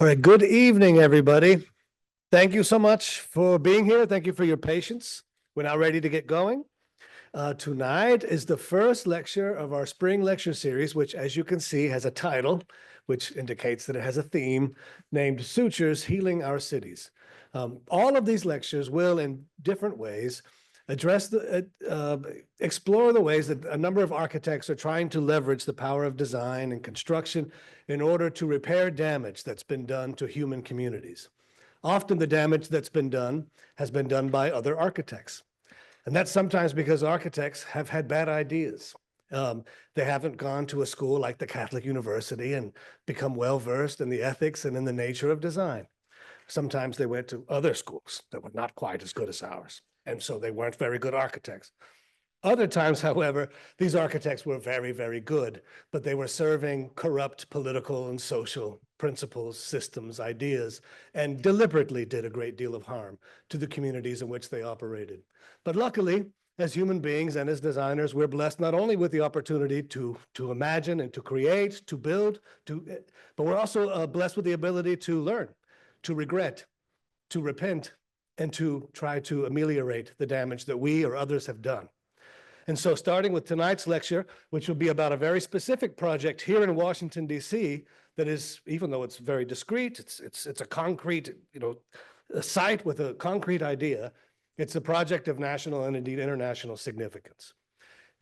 All right, good evening, everybody. Thank you so much for being here. Thank you for your patience. We're now ready to get going. Tonight is the first lecture of our spring lecture series, which, as you can see, has a title, which indicates that it has a theme named Sutures, Healing Our Cities. All of these lectures will, in different ways, explore the ways that a number of architects are trying to leverage the power of design and construction in order to repair damage that's been done to human communities. Often the damage that's been done has been done by other architects. And that's sometimes because architects have had bad ideas. They haven't gone to a school like the Catholic University and become well-versed in the ethics and in the nature of design. Sometimes they went to other schools that were not quite as good as ours, and so they weren't very good architects. Other times, however, these architects were very, very good, but they were serving corrupt political and social principles, systems, ideas, and deliberately did a great deal of harm to the communities in which they operated. But luckily, as human beings and as designers, we're blessed not only with the opportunity to imagine and to create, to build, but we're also blessed with the ability to learn, to regret, to repent, and to try to ameliorate the damage that we or others have done. And so starting with tonight's lecture, which will be about a very specific project here in Washington, D.C., that is, even though it's very discrete, it's a concrete, a site with a concrete idea, it's a project of national and indeed international significance.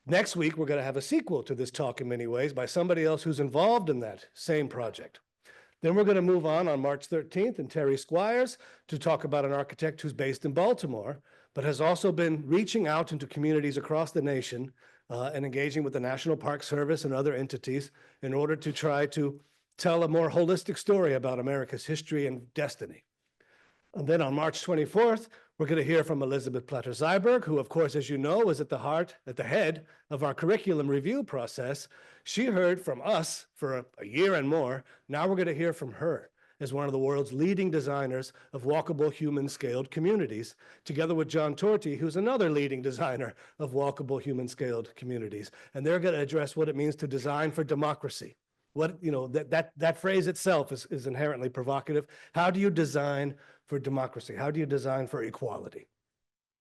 Next week, we're going to have a sequel to this talk in many ways by somebody else who's involved in that same project. Then we're going to move on March 13th in Terry Squires to talk about an architect who's based in Baltimore, but has also been reaching out into communities across the nation and engaging with the National Park Service and other entities in order to try to tell a more holistic story about America's history and destiny. And then on March 24th, we're going to hear from Elizabeth Platter-Zyberg, who, of course, as you know, is at the head of our curriculum review process. She heard from us for a year and more. Now we're going to hear from her as one of the world's leading designers of walkable human-scaled communities, together with John Torti, who's another leading designer of walkable human-scaled communities. And they're going to address what it means to design for democracy. That phrase itself is inherently provocative. How do you design for democracy? How do you design for equality?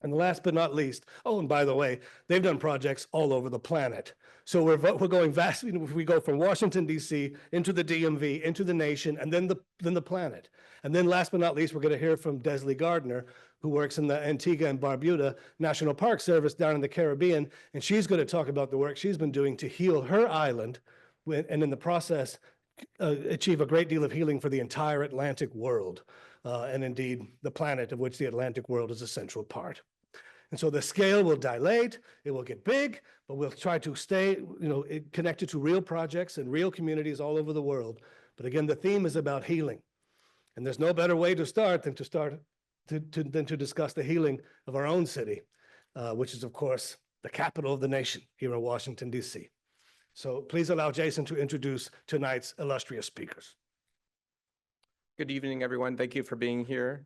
And last but not least, oh, and by the way, they've done projects all over the planet. So we're going vast. We go from Washington, D.C., into the DMV, into the nation, and then the planet. And then last but not least, we're going to hear from Desley Gardner, who works in the Antigua and Barbuda National Park Service down in the Caribbean. And she's going to talk about the work she's been doing to heal her island, and in the process, achieve a great deal of healing for the entire Atlantic world. And indeed, the planet of which the Atlantic world is a central part. And so the scale will dilate, it will get big, but we'll try to stay connected to real projects and real communities all over the world. But again, the theme is about healing. And there's no better way to start than to discuss the healing of our own city, which is, of course, the capital of the nation here in Washington, D.C. So please allow Jason to introduce tonight's illustrious speakers. Good evening, everyone. Thank you for being here.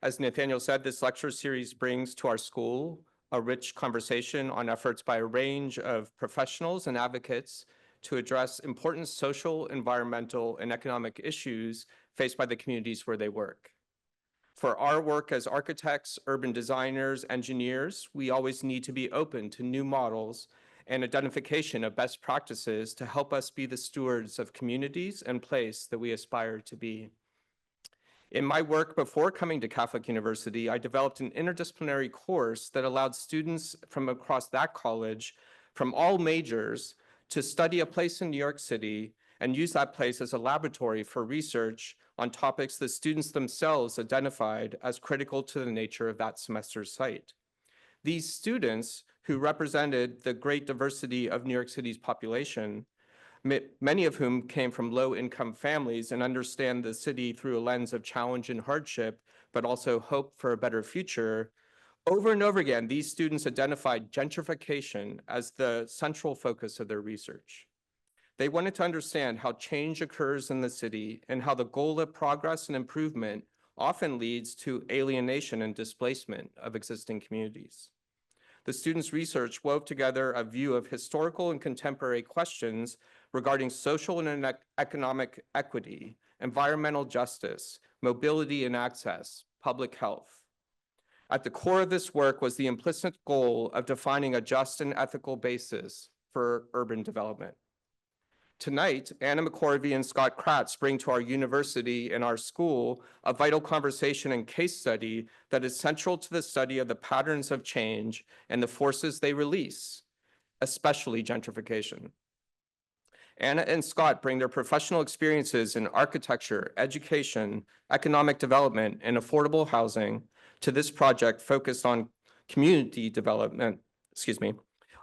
As Nathaniel said, this lecture series brings to our school a rich conversation on efforts by a range of professionals and advocates to address important social, environmental, and economic issues faced by the communities where they work. For our work as architects, urban designers, engineers, we always need to be open to new models and identification of best practices to help us be the stewards of communities and place that we aspire to be. In my work before coming to Catholic University, I developed an interdisciplinary course that allowed students from across that college, from all majors, to study a place in New York City and use that place as a laboratory for research on topics that students themselves identified as critical to the nature of that semester's site. These students, who represented the great diversity of New York City's population, many of whom came from low-income families and understand the city through a lens of challenge and hardship, but also hope for a better future. Over and over again, these students identified gentrification as the central focus of their research. They wanted to understand how change occurs in the city and how the goal of progress and improvement often leads to alienation and displacement of existing communities. The students' research wove together a view of historical and contemporary questions regarding social and economic equity, environmental justice, mobility and access, public health. At the core of this work was the implicit goal of defining a just and ethical basis for urban development. Tonight, Anna McCorvey and Scott Kratz bring to our university and our school a vital conversation and case study that is central to the study of the patterns of change and the forces they release, especially gentrification. Anna and Scott bring their professional experiences in architecture, education, economic development, and affordable housing to this project focused on community development,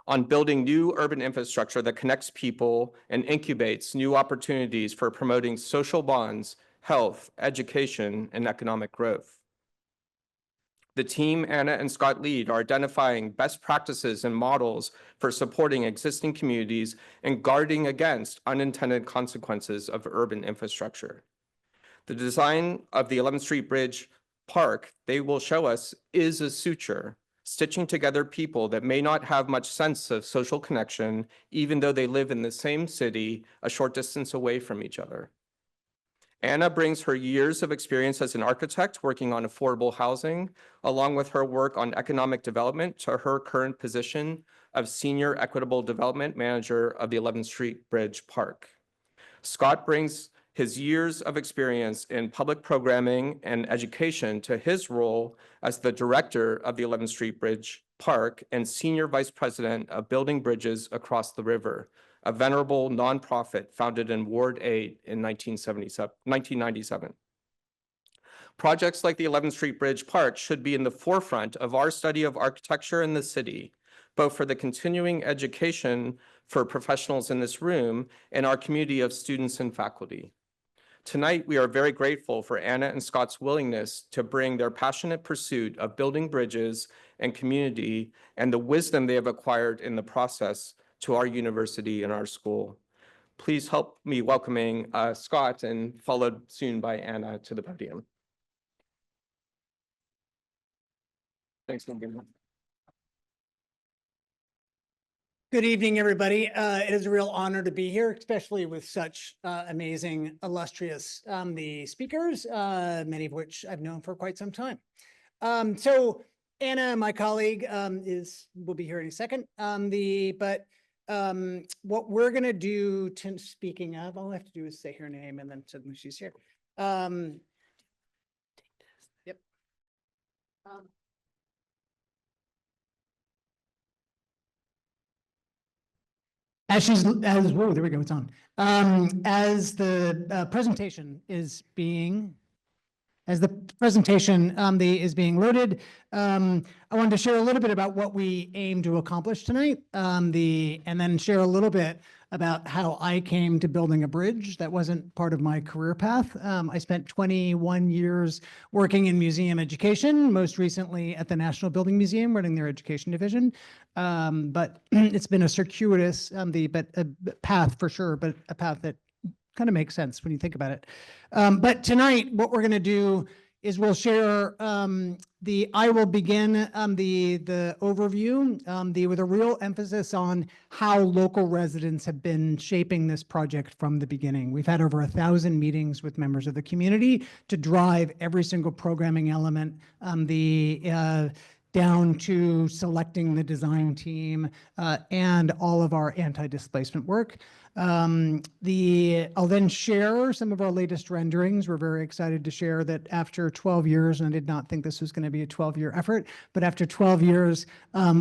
on building new urban infrastructure that connects people and incubates new opportunities for promoting social bonds, health, education, and economic growth. The team Anna and Scott lead are identifying best practices and models for supporting existing communities and guarding against unintended consequences of urban infrastructure. The design of the 11th Street Bridge Park, they will show us, is a suture, stitching together people that may not have much sense of social connection, even though they live in the same city a short distance away from each other. Anna brings her years of experience as an architect working on affordable housing, along with her work on economic development, to her current position of Senior Equitable Development Manager of the 11th Street Bridge Park. Scott brings his years of experience in public programming and education to his role as the director of the 11th Street Bridge Park and Senior Vice President of Building Bridges Across the River, a venerable nonprofit founded in Ward 8 in 1997. Projects like the 11th Street Bridge Park should be in the forefront of our study of architecture in the city, both for the continuing education for professionals in this room and our community of students and faculty. Tonight, we are very grateful for Anna and Scott's willingness to bring their passionate pursuit of building bridges and community and the wisdom they have acquired in the process to our university and our school. Please help me welcoming Scott, and followed soon by Anna, to the podium. Thanks, Montgomery. Good evening, everybody. It is a real honor to be here, especially with such amazing, illustrious the speakers, many of which I've known for quite some time. So Anna, my colleague, will be here in a second. What we're gonna do, speaking of, all I have to do is say her name, and then suddenly she's here. Yep. Whoa, there we go, it's on. As the presentation is being loaded, I wanted to share a little bit about what we aim to accomplish tonight, and then share a little bit about how I came to building a bridge that wasn't part of my career path. I spent 21 years working in museum education, most recently at the National Building Museum, running their education division. But it's been a circuitous path for sure, but a path that kind of makes sense when you think about it. But tonight, what we're going to do is we'll share I will begin the overview with a real emphasis on how local residents have been shaping this project from the beginning. We've had over 1,000 meetings with members of the community to drive every single programming element, down to selecting the design team and all of our anti-displacement work. I'll then share some of our latest renderings. We're very excited to share that after 12 years, and I did not think this was going to be a 12-year effort, but after 12 years,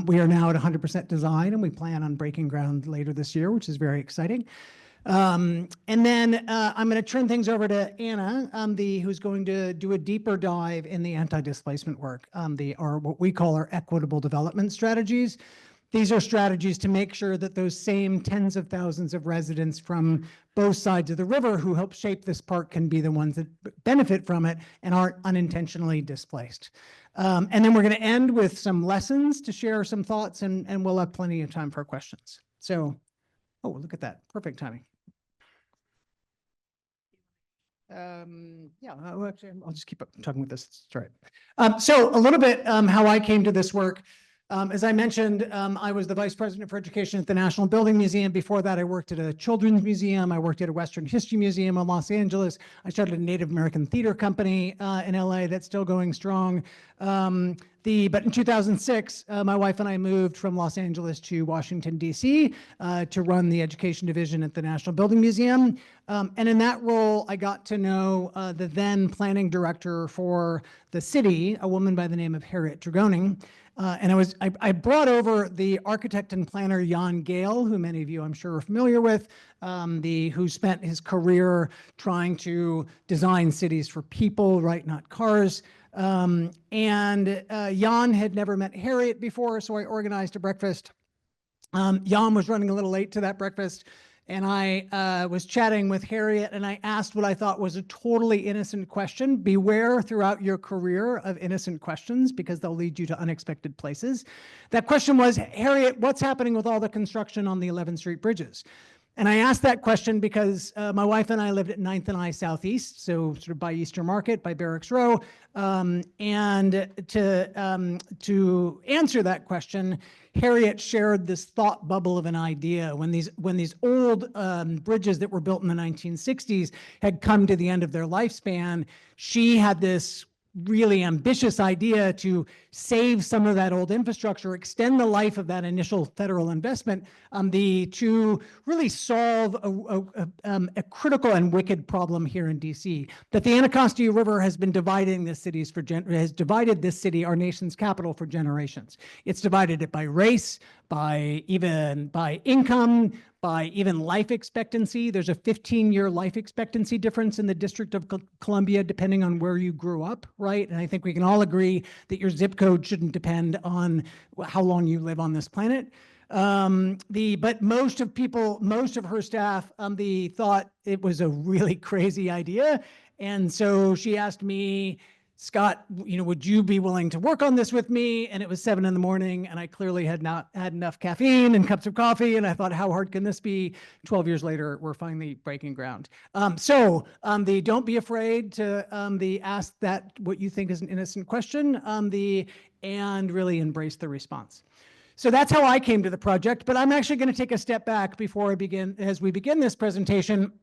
we are now at 100% design, and we plan on breaking ground later this year, which is very exciting. And then I'm going to turn things over to Anna, who's going to do a deeper dive in the anti-displacement work, what we call our equitable development strategies. These are strategies to make sure that those same tens of thousands of residents from both sides of the river who help shape this park can be the ones that benefit from it and aren't unintentionally displaced. And then we're going to end with some lessons to share some thoughts, and we'll have plenty of time for questions. So, oh, look at that. Perfect timing. Yeah, actually, I'll just keep talking with this. It's all right. So a little bit how I came to this work. As I mentioned, I was the vice president for education at the National Building Museum. Before that, I worked at a children's museum. I worked at a Western History Museum in Los Angeles. I started a Native American theater company in LA that's still going strong. But in 2006, my wife and I moved from Los Angeles to Washington, D.C. To run the education division at the National Building Museum. And in that role, I got to know the then planning director for the city, a woman by the name of Harriet Dragoning. And I brought over the architect and planner Jan Gale, who many of you I'm sure are familiar with, who spent his career trying to design cities for people, right, not cars. And Jan had never met Harriet before, so I organized a breakfast. Jan was running a little late to that breakfast, and I was chatting with Harriet, and I asked what I thought was a totally innocent question. Beware throughout your career of innocent questions, because they'll lead you to unexpected places. That question was, Harriet, what's happening with all the construction on the 11th Street bridges? And I asked that question because my wife and I lived at 9th and I Southeast, so sort of by Easter Market, by Barracks Row. And to answer that question, Harriet shared this thought bubble of an idea. When these old bridges that were built in the 1960s had come to the end of their lifespan, she had this really ambitious idea to save some of that old infrastructure, extend the life of that initial federal investment, to really solve a critical and wicked problem here in DC. That the Anacostia River has been dividing this city, our nation's capital, for generations. It's divided it by race, by income, by even life expectancy. There's a 15-year life expectancy difference in the District of Columbia, depending on where you grew up, right? And I think we can all agree that your zip code shouldn't depend on how long you live on this planet. But most of her staff, thought it was a really crazy idea. And so she asked me, Scott, would you be willing to work on this with me? And it was 7 in the morning, and I clearly had not had enough caffeine and cups of coffee. And I thought, how hard can this be? 12 years later, we're finally breaking ground. Don't be afraid to ask that what you think is an innocent question, and really embrace the response. So that's how I came to the project. But I'm actually going to take a step back as we begin this presentation,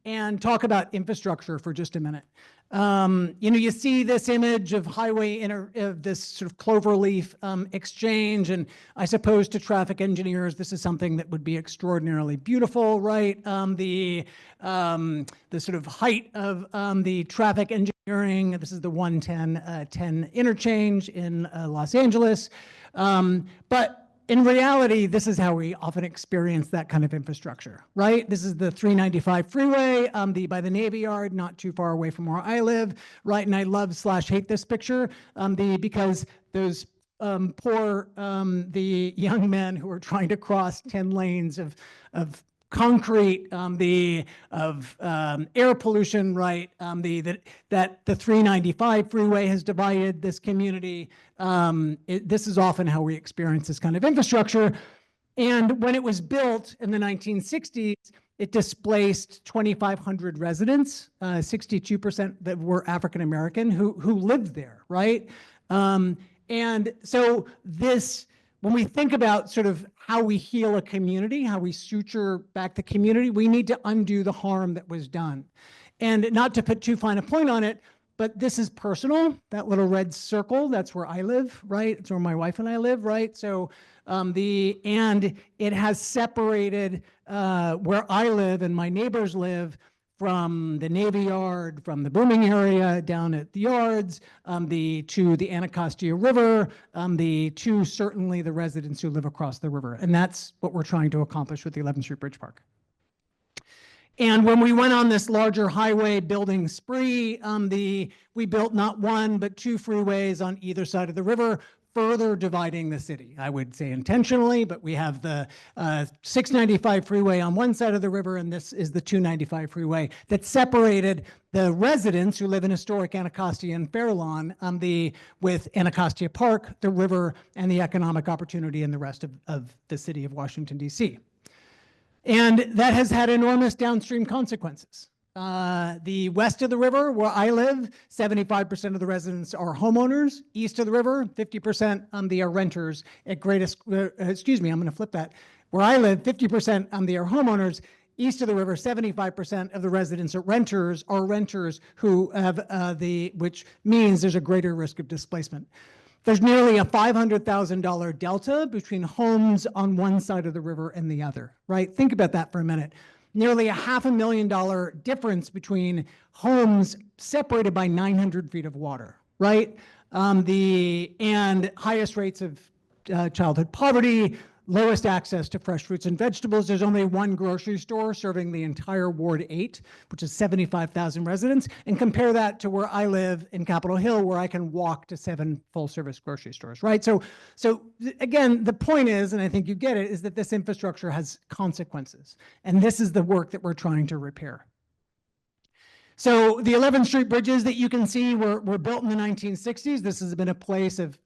and talk about infrastructure for just a minute. You see this image of of this sort of cloverleaf exchange, and I suppose to traffic engineers, this is something that would be extraordinarily beautiful, right? The sort of height of the traffic engineering. This is the 110 interchange in Los Angeles, but in reality, this is how we often experience that kind of infrastructure, right? This is the 395 freeway by the Navy Yard, not too far away from where I live, right? And I love/hate this picture because those the young men who are trying to cross 10 lanes of concrete, air pollution, right? That the 395 freeway has divided this community. This is often how we experience this kind of infrastructure. And when it was built in the 1960s, it displaced 2,500 residents, 62% that were African American who lived there, right? And so when we think about sort of how we heal a community, how we suture back the community, we need to undo the harm that was done. And not to put too fine a point on it, but this is personal. That little red circle, that's where I live, right? It's where my wife and I live, right? So and it has separated where I live and my neighbors live from the Navy Yard, from the booming area down at the yards, to the Anacostia River, to certainly the residents who live across the river. And that's what we're trying to accomplish with the 11th Street Bridge Park. And when we went on this larger highway building spree, we built not one, but 2 freeways on either side of the river, further dividing the city. I would say intentionally, but we have the 695 freeway on one side of the river, and this is the 295 freeway that separated the residents who live in historic Anacostia and Fairlawn with Anacostia Park, the river, and the economic opportunity in the rest of the city of Washington, D.C. And that has had enormous downstream consequences. The west of the river, where I live, 75% of the residents are homeowners. East of the river, 50% are renters. At greatest, excuse me, I'm going to flip that. Where I live, 50% are homeowners. East of the river, 75% of the residents are renters who have which means there's a greater risk of displacement. There's nearly a $500,000 delta between homes on one side of the river and the other, right? Think about that for a minute. Nearly a $500,000 difference between homes separated by 900 feet of water, right? And highest rates of childhood poverty, lowest access to fresh fruits and vegetables. There's only one grocery store serving the entire Ward 8, which is 75,000 residents. And compare that to where I live in Capitol Hill, where I can walk to 7 full-service grocery stores, right? So again, the point is, and I think you get it, is that this infrastructure has consequences. And this is the work that we're trying to repair. So the 11th Street bridges that you can see were built in the 1960s. This has been a place of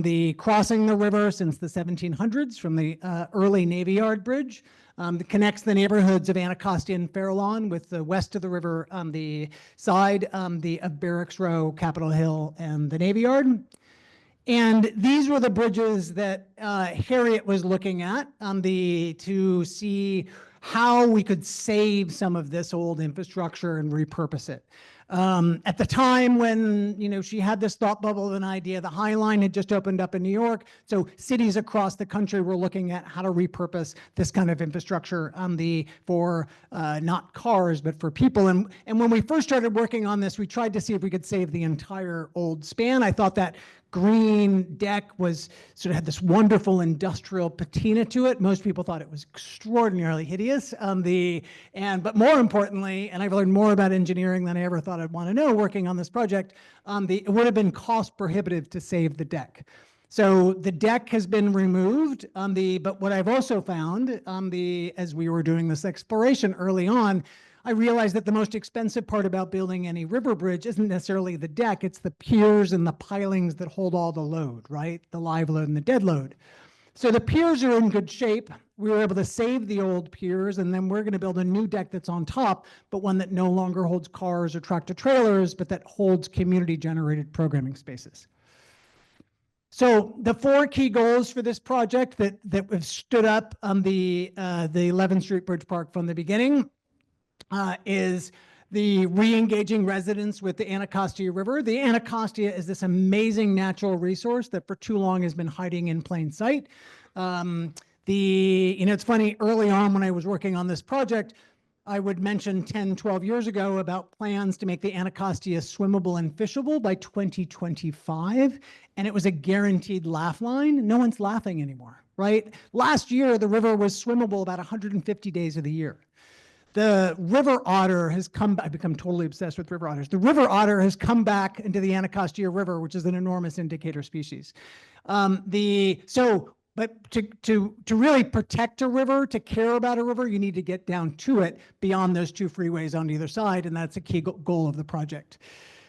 the crossing the river since the 1700s from the early Navy Yard Bridge that connects the neighborhoods of Anacostia and Farallon with the west of the river on the side of Barracks Row, Capitol Hill, and the Navy Yard. And these were the bridges that Harriet was looking at to see how we could save some of this old infrastructure and repurpose it. At the time when, she had this thought bubble of an idea, the High Line had just opened up in New York. So cities across the country were looking at how to repurpose this kind of infrastructure for not cars, but for people. And when we first started working on this, we tried to see if we could save the entire old span. I thought that green deck had this wonderful industrial patina to it. Most people thought it was extraordinarily hideous. But more importantly, and I've learned more about engineering than I ever thought I'd want to know working on this project, it would have been cost prohibitive to save the deck. So the deck has been removed. But what I've also found as we were doing this exploration early on, I realized that the most expensive part about building any river bridge isn't necessarily the deck, it's the piers and the pilings that hold all the load, right? The live load and the dead load. So the piers are in good shape. We were able to save the old piers, and then we're going to build a new deck that's on top, but one that no longer holds cars or tractor trailers, but that holds community-generated programming spaces. So the 4 key goals for this project that have stood up on the 11th Street Bridge Park from the beginning is the re-engaging residents with the Anacostia River. The Anacostia is this amazing natural resource that for too long has been hiding in plain sight. It's funny, early on when I was working on this project, I would mention 10, 12 years ago about plans to make the Anacostia swimmable and fishable by 2025. And it was a guaranteed laugh line. No one's laughing anymore, right? Last year, the river was swimmable about 150 days of the year. The river otter has I've become totally obsessed with river otters. The river otter has come back into the Anacostia River, which is an enormous indicator species. But to really protect a river, to care about a river, you need to get down to it beyond those 2 freeways on either side, and that's a key goal of the project.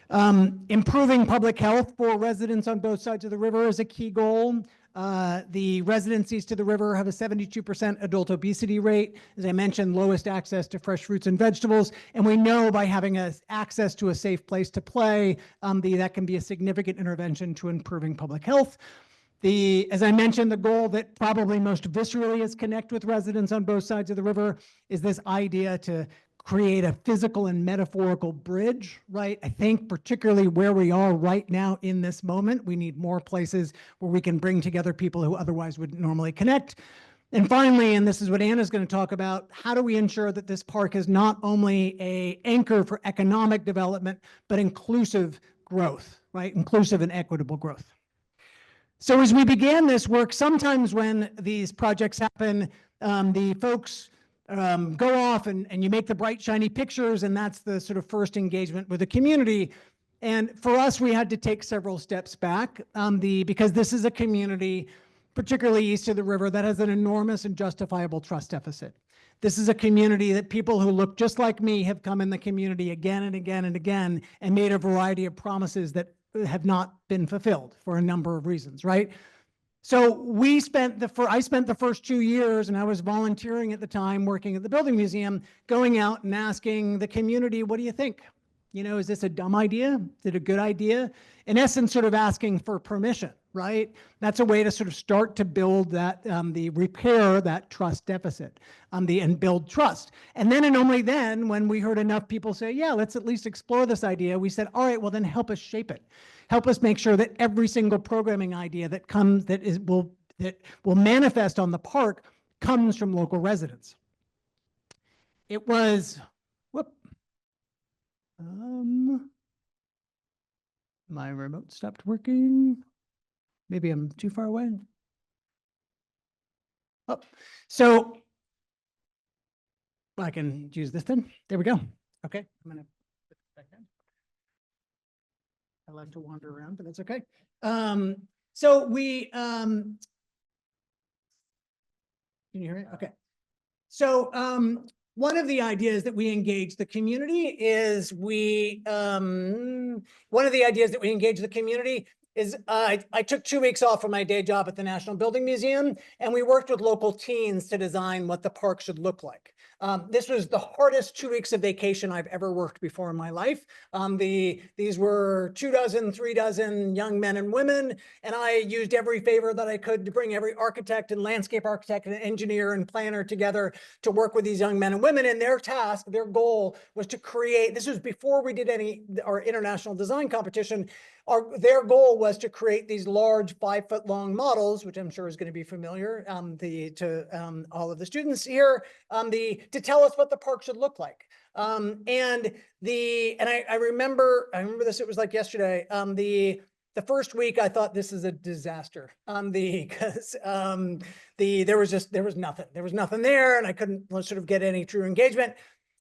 Improving public health for residents on both sides of the river is a key goal. The residents east of the river have a 72% adult obesity rate. As I mentioned, lowest access to fresh fruits and vegetables. And we know by having access to a safe place to play, that can be a significant intervention to improving public health. As I mentioned, the goal that probably most viscerally is connect with residents on both sides of the river is this idea to create a physical and metaphorical bridge, right? I think particularly where we are right now in this moment, we need more places where we can bring together people who otherwise wouldn't normally connect. And finally, and this is what Anna's going to talk about, how do we ensure that this park is not only an anchor for economic development, but inclusive growth, right? Inclusive and equitable growth. So as we began this work, sometimes when these projects happen, the folks go off and you make the bright, shiny pictures, and that's the sort of first engagement with the community. And for us, we had to take several steps back because this is a community, particularly east of the river, that has an enormous and justifiable trust deficit. This is a community that people who look just like me have come in the community again and again and again and made a variety of promises that have not been fulfilled for a number of reasons, right? So I spent the first 2 years, and I was volunteering at the time, working at the building museum, going out and asking the community, what do you think? You know, is this a dumb idea? Is it a good idea? In essence, sort of asking for permission, right? That's a way to sort of start to build that, repair that trust deficit, and build trust. And then, and only then, when we heard enough people say, yeah, let's at least explore this idea, we said, all right, well then help us shape it. Help us make sure that every single programming idea that comes, that will manifest on the park, comes from local residents. It was, my remote stopped working. Maybe I'm too far away. Oh, so I can use this then. There we go. Okay, I'm gonna put this back down. I love to wander around, but that's okay. So we, can you hear it? Okay. So, one of the ideas that we engage the community is I took 2 weeks off from my day job at the National Building Museum, and we worked with local teens to design what the park should look like. This was the hardest 2 weeks of vacation I've ever worked before in my life. These were 2 dozen, 3 dozen young men and women, and I used every favor that I could to bring every architect and landscape architect and engineer and planner together to work with these young men and women. And their task, their goal was to create, this was before we did our international design competition. Their goal was to create these large 5-foot-long models, which I'm sure is going to be familiar to all of the students here, to tell us what the park should look like. I remember this, it was like yesterday. The first week I thought this is a disaster because there was nothing there, and I couldn't sort of get any true engagement.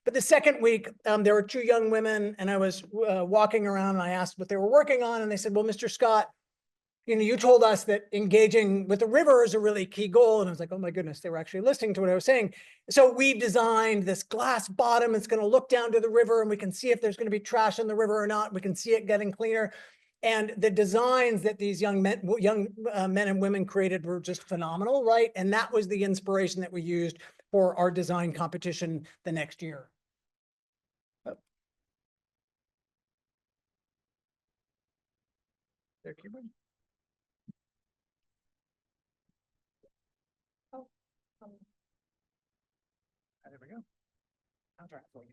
But the second week, there were 2 young women, and I was walking around, and I asked what they were working on, and they said, well, Mr. Scott, you know, you told us that engaging with the river is a really key goal. And I was like, oh my goodness, they were actually listening to what I was saying. So we've designed this glass bottom. It's going to look down to the river, and we can see if there's going to be trash in the river or not. We can see it getting cleaner. And the designs that these young men and women created were just phenomenal, right? And that was the inspiration that we used for our design competition the next year. Their keyboard. Oh, there we go. I'll try it for you.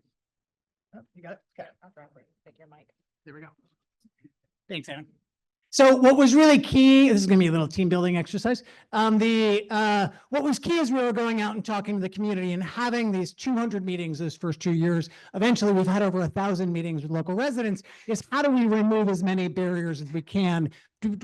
Oh, you got it? Okay, I'll try it for you. Take your mic. There we go. Thanks, Anna. So what was really key, this is going to be a little team building exercise. What was key is we were going out and talking to the community and having these 200 meetings those first 2 years. Eventually, we've had over 1,000 meetings with local residents. Is how do we remove as many barriers as we can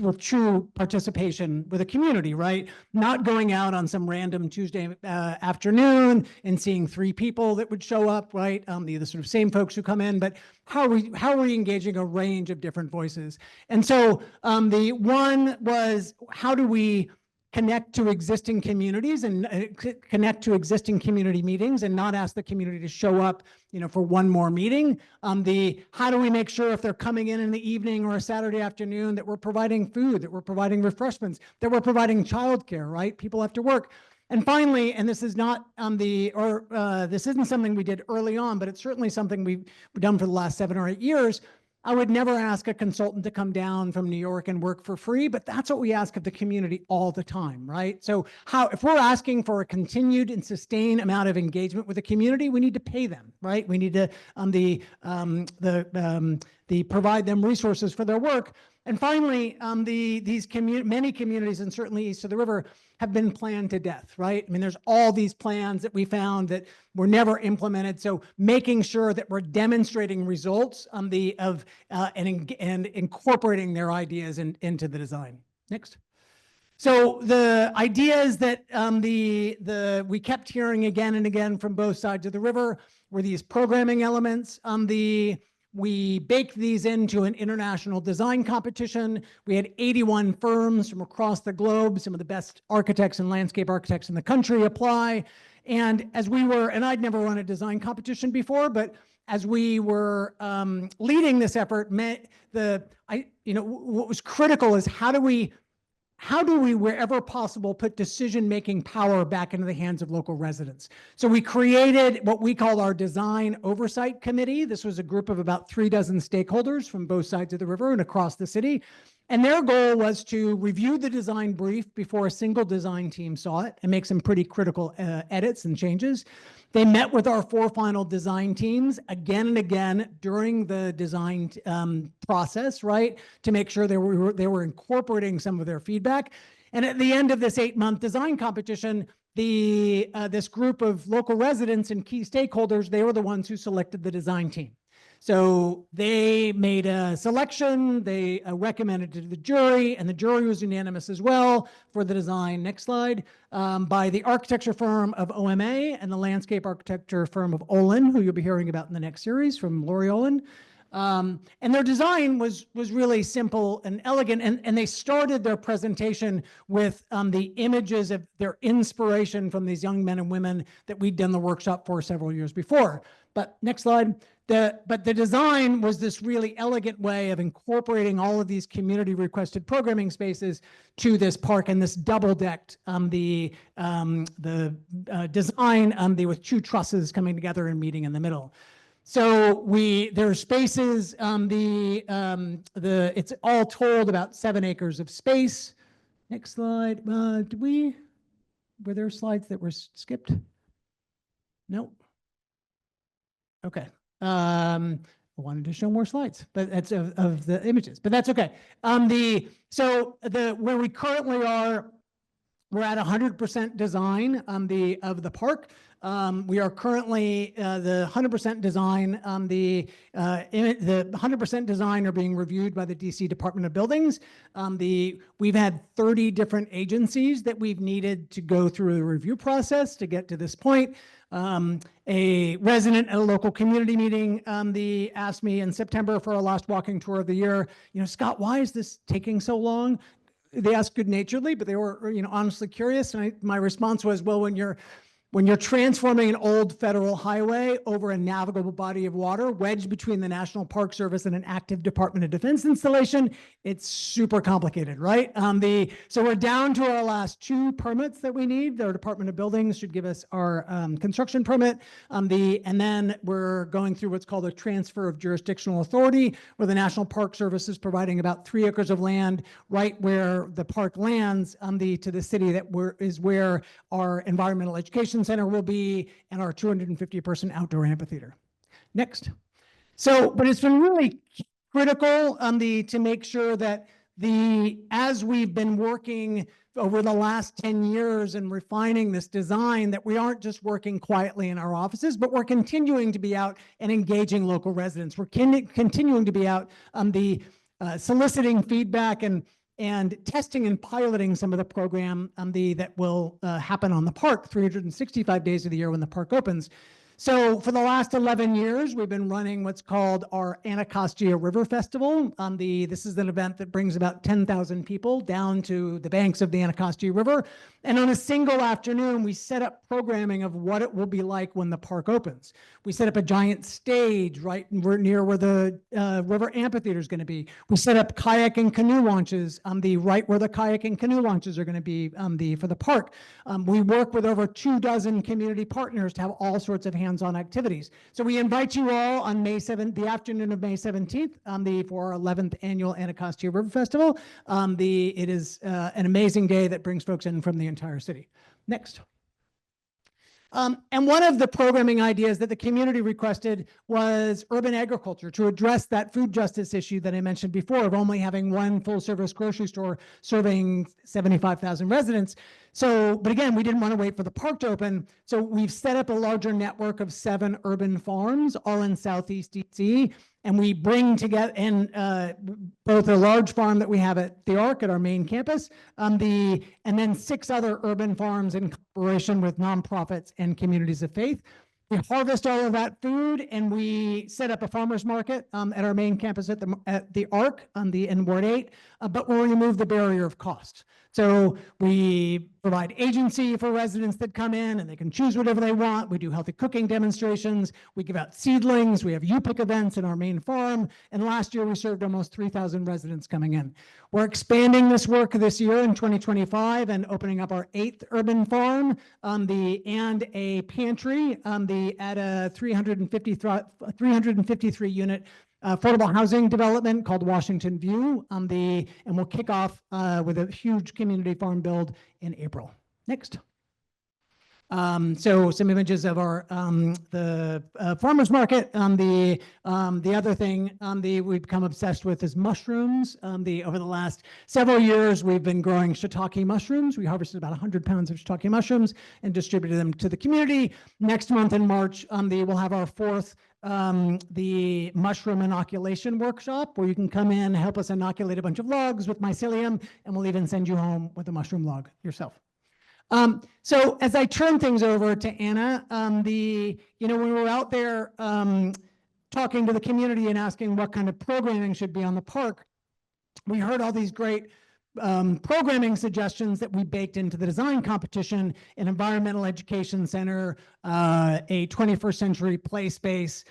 with true participation with a community, right? Not going out on some random Tuesday afternoon and seeing 3 people that would show up, right? The sort of same folks who come in, but how are we engaging a range of different voices? And so the one was, how do we connect to existing communities and connect to existing community meetings and not ask the community to show up, you know, for one more meeting? How do we make sure if they're coming in the evening or a Saturday afternoon that we're providing food, that we're providing refreshments, that we're providing childcare, right? People have to work. And finally, and this is not this isn't something we did early on, but it's certainly something we've done for the last 7 or 8 years. I would never ask a consultant to come down from New York and work for free, but that's what we ask of the community all the time, right? So if we're asking for a continued and sustained amount of engagement with the community, we need to pay them, right? We need to provide them resources for their work. And finally, many communities, and certainly east of the river, have been planned to death, right? I mean, there's all these plans that we found that were never implemented. So making sure that we're demonstrating results and incorporating their ideas into the design. Next. So the ideas that we kept hearing again and again from both sides of the river were these programming elements. We baked these into an international design competition. We had 81 firms from across the globe, some of the best architects and landscape architects in the country apply. And I'd never run a design competition before, but as we were leading this effort, what was critical is how do how do we, wherever possible, put decision-making power back into the hands of local residents? So we created what we call our Design Oversight Committee. This was a group of about 36 stakeholders from both sides of the river and across the city. And their goal was to review the design brief before a single design team saw it and make some pretty critical edits and changes. They met with our 4 final design teams again and again during the design process, right, to make sure they were incorporating some of their feedback. And at the end of this 8-month design competition, this group of local residents and key stakeholders, they were the ones who selected the design team. So they made a selection, they recommended it to the jury, and the jury was unanimous as well for the design, next slide, by the architecture firm of OMA and the landscape architecture firm of Olin, who you'll be hearing about in the next series from Lori Olin. And their design was really simple and elegant, and they started their presentation with the images of their inspiration from these young men and women that we'd done the workshop for several years before. But next slide. But the design was this really elegant way of incorporating all of these community requested programming spaces to this park, and this double-decked design with 2 trusses coming together and meeting in the middle. So there are spaces, it's all told about 7 acres of space. Next slide. Were there slides that were skipped? Nope. Okay. I wanted to show more slides, but that's of the images, but that's okay. Where we currently are, we're at 100% design of the park. We are currently the 100% design. The 100% design are being reviewed by the DC Department of Buildings. We've had 30 different agencies that we've needed to go through the review process to get to this point. A resident at a local community meeting asked me in September for our last walking tour of the year, Scott, why is this taking so long? They asked good-naturedly, but they were, honestly curious. And my response was, well, when you're transforming an old federal highway over a navigable body of water wedged between the National Park Service and an active Department of Defense installation, it's super complicated, right? So we're down to our last 2 permits that we need. The Department of Buildings should give us our construction permit. And then we're going through what's called a transfer of jurisdictional authority, where the National Park Service is providing about 3 acres of land right where the park lands to the city is where our environmental education center will be, and our 250-person outdoor amphitheater. Next. But it's been really critical to make sure that as we've been working over the last 10 years and refining this design, that we aren't just working quietly in our offices, but we're continuing to be out and engaging local residents. We're continuing to be out soliciting feedback and testing and piloting some of the program that will happen on the park 365 days of the year when the park opens. So for the last 11 years, we've been running what's called our Anacostia River Festival. This is an event that brings about 10,000 people down to the banks of the Anacostia River. And on a single afternoon, we set up programming of what it will be like when the park opens. We set up a giant stage right near where the river amphitheater is going to be. We set up kayak and canoe launches right where the kayak and canoe launches are going to be for the park. We work with over 24 community partners to have all sorts of hands-on activities. So we invite you all on May 7th, the afternoon of May 17th, for our 11th annual Anacostia River Festival. It is an amazing day that brings folks in from the entire city. Next. And one of the programming ideas that the community requested was urban agriculture to address that food justice issue that I mentioned before of only having one full-service grocery store serving 75,000 residents. But again, we didn't want to wait for the park to open. So we've set up a larger network of 7 urban farms, all in Southeast DC. And we bring together both a large farm that we have at the Arc at our main campus, and then 6 other urban farms in collaboration with nonprofits and communities of faith. We harvest all of that food, and we set up a farmers market at our main campus at the Arc in Ward 8, but we'll remove the barrier of cost. So we provide agency for residents that come in and they can choose whatever they want. We do healthy cooking demonstrations. We give out seedlings. We have U-Pick events in our main farm. And last year we served almost 3,000 residents coming in. We're expanding this work this year in 2025 and opening up our 8th urban farm and a pantry at a 353 unit affordable housing development called Washington View and we'll kick off with a huge community farm build in April. Next. So some images of our the farmers market. The other thing we've become obsessed with is mushrooms. Over the last several years, we've been growing shiitake mushrooms. We harvested about 100 pounds of shiitake mushrooms and distributed them to the community. Next month in March, we'll have our 4th the mushroom inoculation workshop where you can come in, help us inoculate a bunch of logs with mycelium, and we'll even send you home with a mushroom log yourself. So as I turn things over to Anna, when we were out there talking to the community and asking what kind of programming should be on the park, we heard all these great programming suggestions that we baked into the design competition: an environmental education center, a 21st century play space,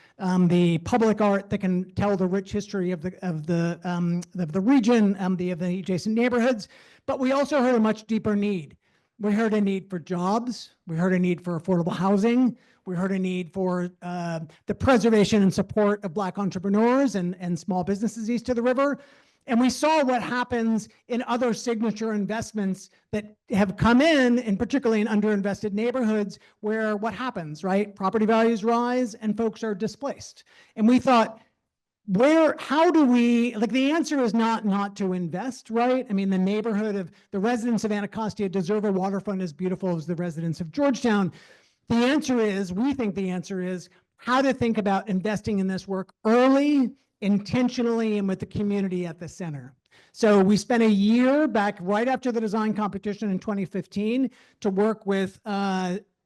the public art that can tell the rich history of the region, of the adjacent neighborhoods. But we also heard a much deeper need. We heard a need for jobs. We heard a need for affordable housing. We heard a need for the preservation and support of Black entrepreneurs and small businesses east of the river. And we saw what happens in other signature investments that have come in particularly in underinvested neighborhoods, where what happens, right? Property values rise and folks are displaced. And we thought, how do we, the answer is not to invest, right? I mean, the residents of Anacostia deserve a waterfront as beautiful as the residents of Georgetown. We think the answer is how to think about investing in this work early, intentionally, and with the community at the center. So we spent a year back right after the design competition in 2015 to work with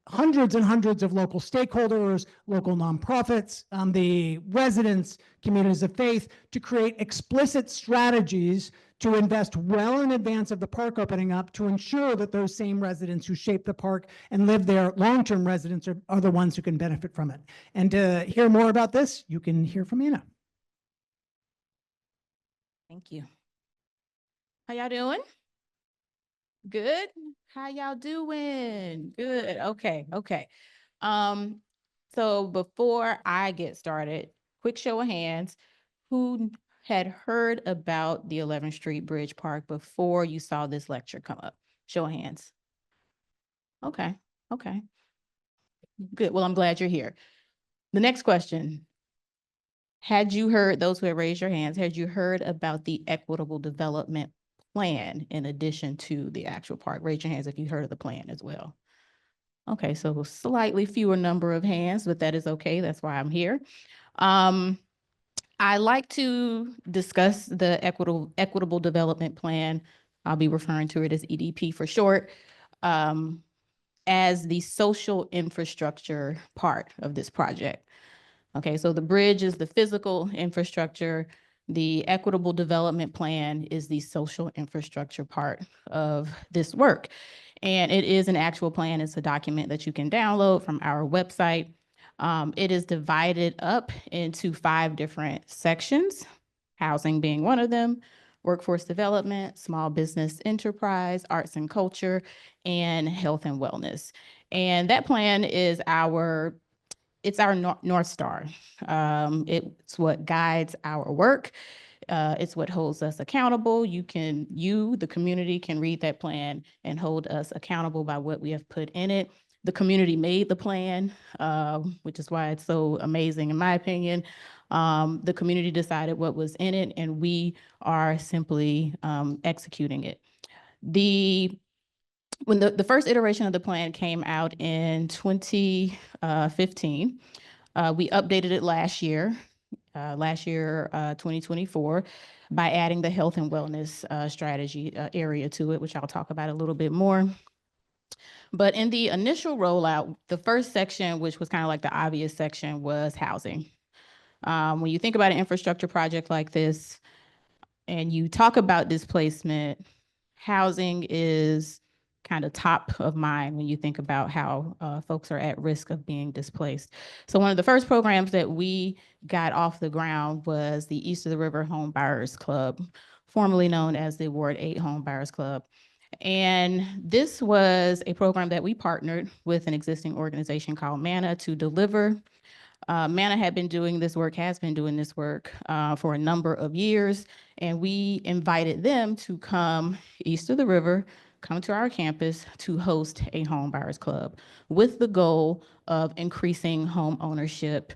hundreds and hundreds of local stakeholders, local nonprofits, the residents, communities of faith, to create explicit strategies to invest well in advance of the park opening up, to ensure that those same residents who shape the park and live there, long-term residents, are the ones who can benefit from it. And to hear more about this, you can hear from Anna. Thank you. How y'all doing? Good. How y'all doing? Good. Okay. So before I get started, quick show of hands, who had heard about the 11th Street Bridge Park before you saw this lecture come up? Show of hands. Okay. Good. Well, I'm glad you're here. The next question. Had you heard, those who had raised your hands, had you heard about the Equitable Development Plan in addition to the actual park? Raise your hands if you heard of the plan as well. Okay, so slightly fewer number of hands, but that is okay. That's why I'm here. I like to discuss the Equitable Development Plan. I'll be referring to it as EDP for short, as the social infrastructure part of this project. Okay, so the bridge is the physical infrastructure. The Equitable Development Plan is the social infrastructure part of this work. And it is an actual plan. It's a document that you can download from our website. It is divided up into 5 different sections, housing being one of them, workforce development, small business enterprise, arts and culture, and health and wellness. And that plan is it's our North Star. It's what guides our work. It's what holds us accountable. The community can read that plan and hold us accountable by what we have put in it. The community made the plan, which is why it's so amazing in my opinion. The community decided what was in it, and we are simply executing it. When the first iteration of the plan came out in 2015, we updated it last year, 2024, by adding the health and wellness strategy area to it, which I'll talk about a little bit more. But in the initial rollout, the first section, which was kind of like the obvious section, was housing. When you think about an infrastructure project like this, and you talk about displacement, housing is kind of top of mind when you think about how folks are at risk of being displaced. So one of the first programs that we got off the ground was the East of the River Home Buyers Club, formerly known as the Ward 8 Home Buyers Club. And this was a program that we partnered with an existing organization called MANA to deliver. MANA had been doing this work, has been doing this work for a number of years, and we invited them to come east of the river, come to our campus to host a home buyers club with the goal of increasing home ownership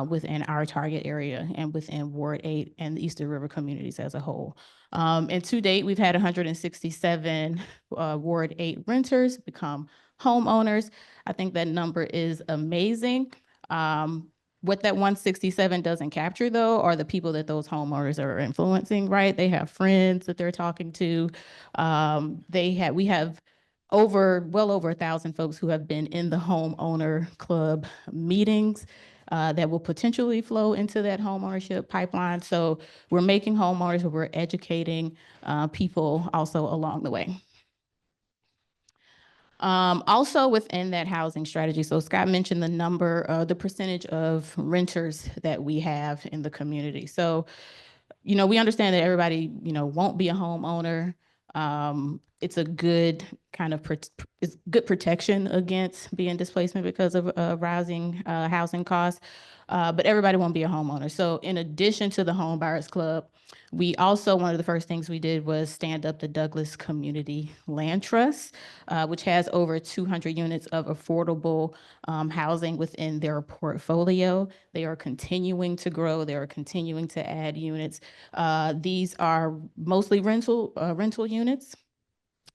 within our target area and within Ward 8 and the East of the River communities as a whole. And to date, we've had 167 Ward 8 renters become homeowners. I think that number is amazing. What that 167 doesn't capture, though, are the people that those homeowners are influencing, right? They have friends that they're talking to. We have well over 1,000 folks who have been in the homeowner club meetings that will potentially flow into that homeownership pipeline. So we're making homeowners, but we're educating people also along the way. Also within that housing strategy, so Scott mentioned the percentage of renters that we have in the community. So, we understand that everybody, won't be a homeowner. It's a good kind of it's good protection against being displacement because of rising housing costs, but everybody won't be a homeowner. So in addition to the Home Buyers Club, we also, one of the first things we did was stand up the Douglas Community Land Trust, which has over 200 units of affordable housing within their portfolio. They are continuing to grow. They are continuing to add units. These are mostly rental units.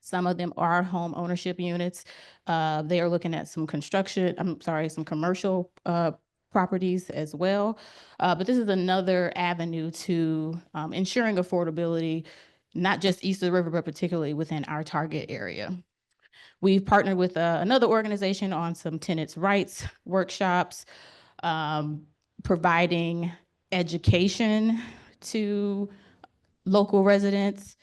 Some of them are home ownership units. They are looking at some some commercial properties as well. But this is another avenue to ensuring affordability, not just east of the river, but particularly within our target area. We've partnered with another organization on some tenants' rights workshops, providing education to local residents.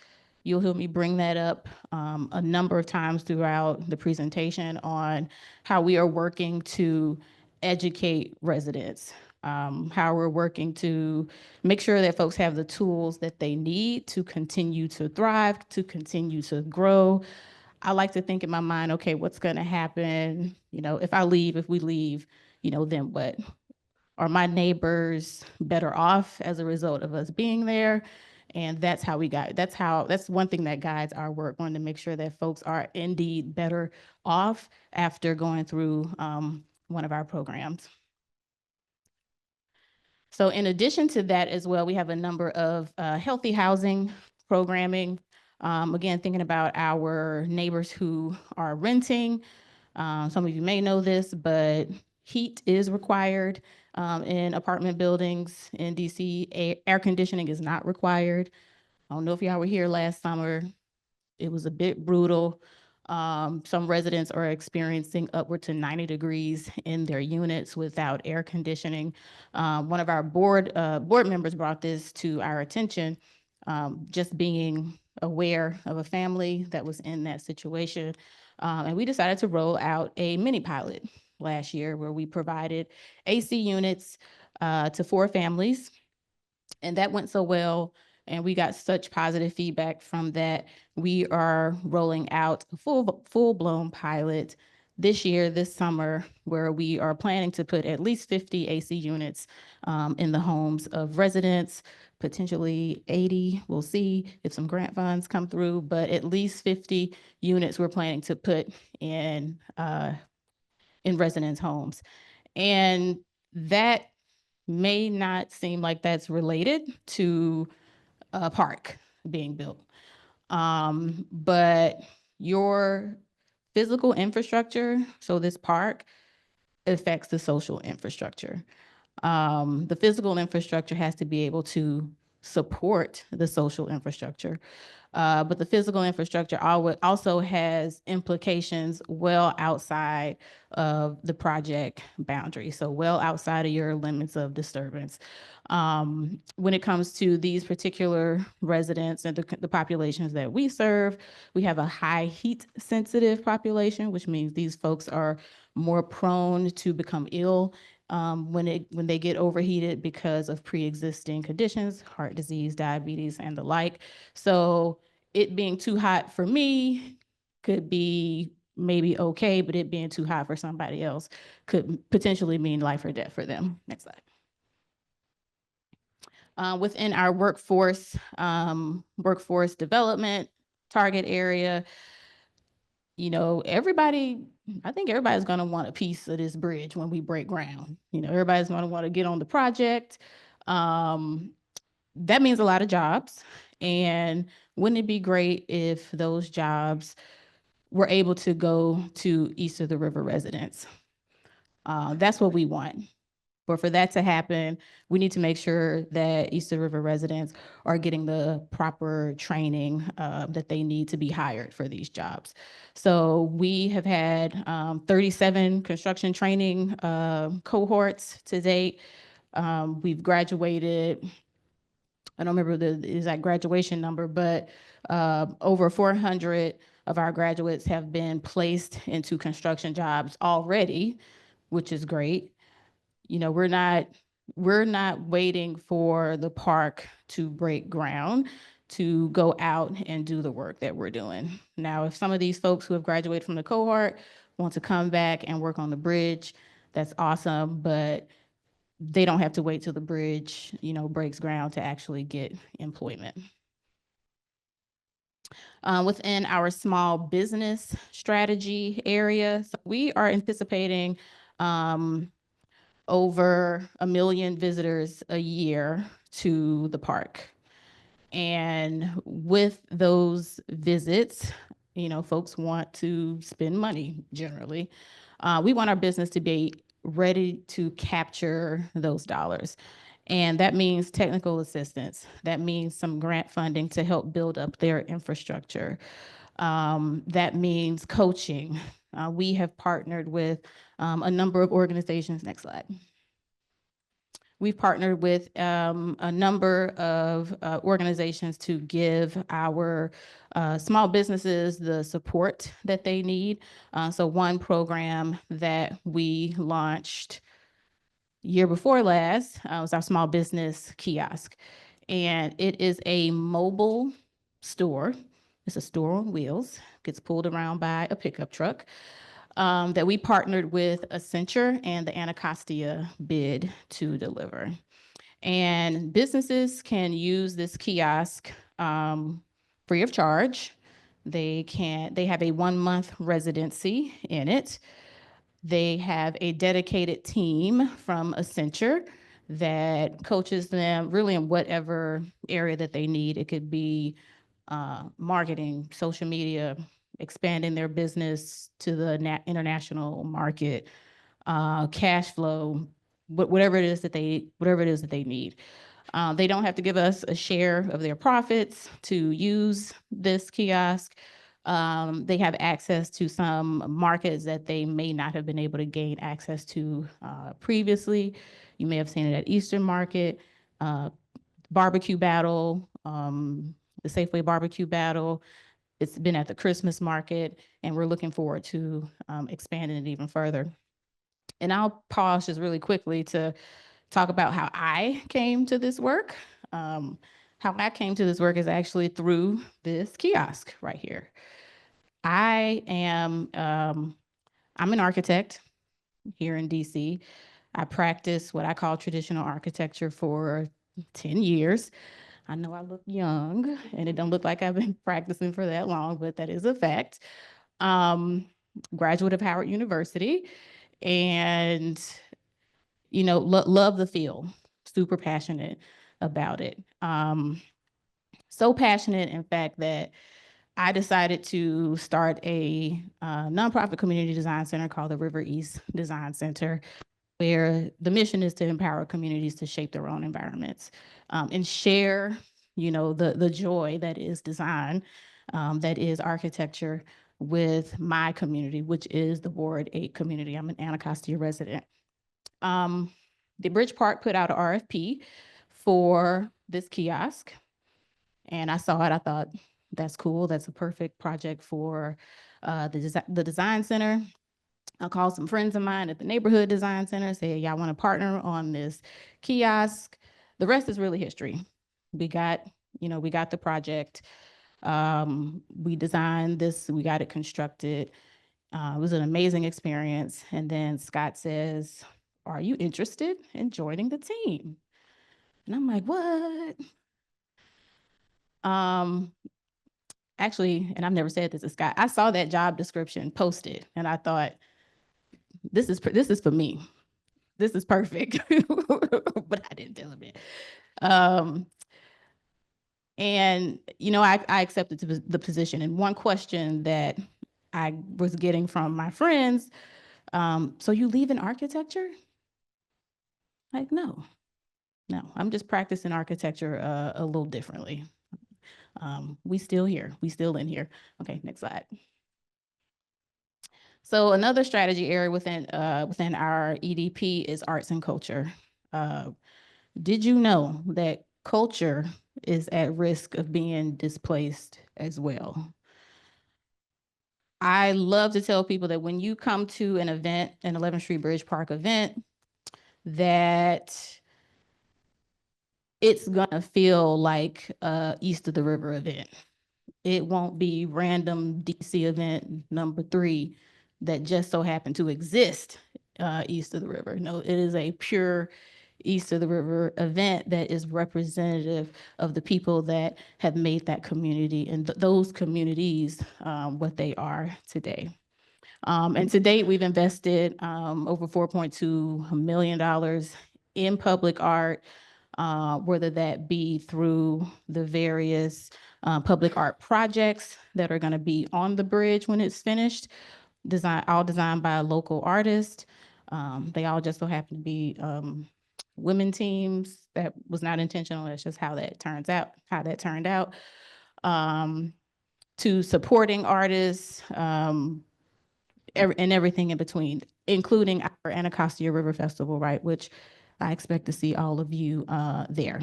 You'll hear me bring that up a number of times throughout the presentation on how we are working to educate residents, how we're working to make sure that folks have the tools that they need to continue to thrive, to continue to grow. I like to think in my mind, okay, what's going to happen? If we leave, then what? Are my neighbors better off as a result of us being there? And that's one thing that guides our work, wanting to make sure that folks are indeed better off after going through one of our programs. So in addition to that as well, we have a number of healthy housing programming. Again, thinking about our neighbors who are renting. Some of you may know this, but heat is required in apartment buildings in DC. Air conditioning is not required. I don't know if y'all were here last summer. It was a bit brutal. Some residents are experiencing upward to 90 degrees in their units without air conditioning. One of our board members brought this to our attention, just being aware of a family that was in that situation. And we decided to roll out a mini pilot last year where we provided AC units to 4 families. And that went so well. And we got such positive feedback from that. We are rolling out a full-blown pilot this summer, where we are planning to put at least 50 AC units in the homes of residents, potentially 80. We'll see if some grant funds come through, but at least 50 units we're planning to put in residents' homes. And that may not seem like that's related to a park being built. But your physical infrastructure, so this park, affects the social infrastructure. The physical infrastructure has to be able to support the social infrastructure. But the physical infrastructure also has implications well outside of the project boundary, so well outside of your limits of disturbance. When it comes to these particular residents and the populations that we serve, we have a high heat sensitive population, which means these folks are more prone to become ill when they get overheated because of pre-existing conditions, heart disease, diabetes, and the like. So it being too hot for me could be maybe okay, but it being too hot for somebody else could potentially mean life or death for them. Next slide. Within our workforce development target area, you know, I think everybody's going to want a piece of this bridge when we break ground. You know, everybody's going to want to get on the project. That means a lot of jobs. And wouldn't it be great if those jobs were able to go to east of the river residents? That's what we want. But for that to happen, we need to make sure that East of River residents are getting the proper training that they need to be hired for these jobs. So we have had 37 construction training cohorts to date. We've graduated, I don't remember the exact graduation number, but over 400 of our graduates have been placed into construction jobs already, which is great. You know, we're not waiting for the park to break ground to go out and do the work that we're doing. Now, if some of these folks who have graduated from the cohort want to come back and work on the bridge, that's awesome, but they don't have to wait till the bridge, you know, breaks ground to actually get employment. Within our small business strategy area, so we are anticipating over 1 million visitors a year to the park. And with those visits, you know, folks want to spend money generally. We want our business to be ready to capture those dollars. And that means technical assistance. That means some grant funding to help build up their infrastructure. That means coaching. We have partnered with a number of organizations. Next slide. We've partnered with a number of organizations to give our small businesses the support that they need. So one program that we launched year before last was our small business kiosk. And it is a mobile store. It's a store on wheels, gets pulled around by a pickup truck. That we partnered with Sutures and the Anacostia bid to deliver. And businesses can use this kiosk free of charge. They have a 1-month residency in it. They have a dedicated team from Sutures that coaches them really in whatever area that they need. It could be marketing, social media, expanding their business to the international market, cash flow, whatever it is that they need. They don't have to give us a share of their profits to use this kiosk. They have access to some markets that they may not have been able to gain access to previously. You may have seen it at Eastern Market, Barbecue Battle, the Safeway Barbecue Battle. It's been at the Christmas market, and we're looking forward to expanding it even further. And I'll pause just really quickly to talk about how I came to this work. How I came to this work is actually through this kiosk right here. I'm an architect here in DC. I practice what I call traditional architecture for 10 years. I know I look young and it don't look like I've been practicing for that long, but that is a fact. Graduate of Howard University, and, you know, love the field, super passionate about it. So passionate, in fact, that I decided to start a nonprofit community design center called the River East Design Center. where the mission is to empower communities to shape their own environments, and share, the joy that is design, that is architecture with my community, which is the Ward 8 community. I'm an Anacostia resident. The Bridge Park put out an RFP for this kiosk, and I saw it. I thought, that's cool. That's a perfect project for the design center. I called some friends of mine at the neighborhood design center, say, y'all want to partner on this kiosk? The rest is really history. We got the project. We designed this, we got it constructed. It was an amazing experience. And then Scott says, are you interested in joining the team? And I'm like, what? Actually, and I've never said this to Scott, I saw that job description posted and I thought, this is for me. This is perfect. But I didn't tell him it. And, I accepted the position. And one question that I was getting from my friends, so you leave in architecture? Like, no, I'm just practicing architecture a little differently. We still here, we still in here. Okay, next slide. So another strategy area within our EDP is arts and culture. Did you know that culture is at risk of being displaced as well? I love to tell people that when you come to an event, an 11th Street Bridge Park event, that it's gonna feel like a East of the River event. It won't be random DC event number 3 that just so happened to exist east of the river. No, it is a pure East of the River event that is representative of the people that have made that community and those communities what they are today. And to date, we've invested over $4.2 million in public art, whether that be through the various public art projects that are going to be on the bridge when it's finished, all designed by a local artist. They all just so happen to be women teams. That was not intentional. That's just how that turned out. To supporting artists, and everything in between, including our Anacostia River Festival, right, which I expect to see all of you there.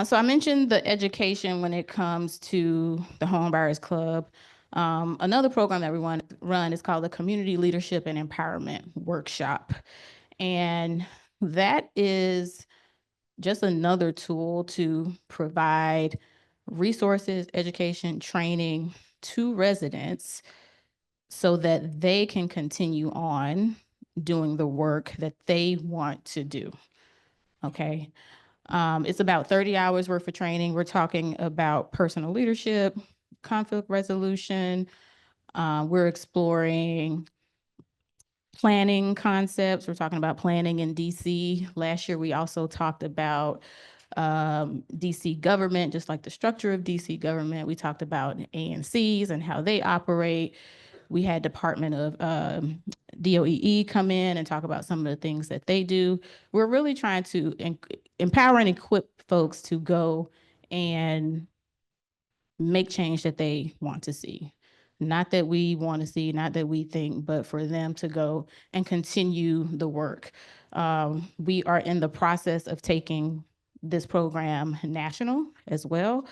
So I mentioned the education when it comes to the Home Buyers Club. Another program that we run is called the Community Leadership and Empowerment Workshop. And that is just another tool to provide resources, education, training to residents so that they can continue on doing the work that they want to do. Okay. It's about 30 hours worth of training. We're talking about personal leadership, conflict resolution. We're exploring planning concepts. We're talking about planning in DC. Last year, we also talked about DC government, just like the structure of DC government. We talked about ANCs and how they operate. We had Department of DOEE come in and talk about some of the things that they do. We're really trying to empower and equip folks to go and make change that they want to see. Not that we want to see, not that we think, but for them to go and continue the work. We are in the process of taking this program national as well,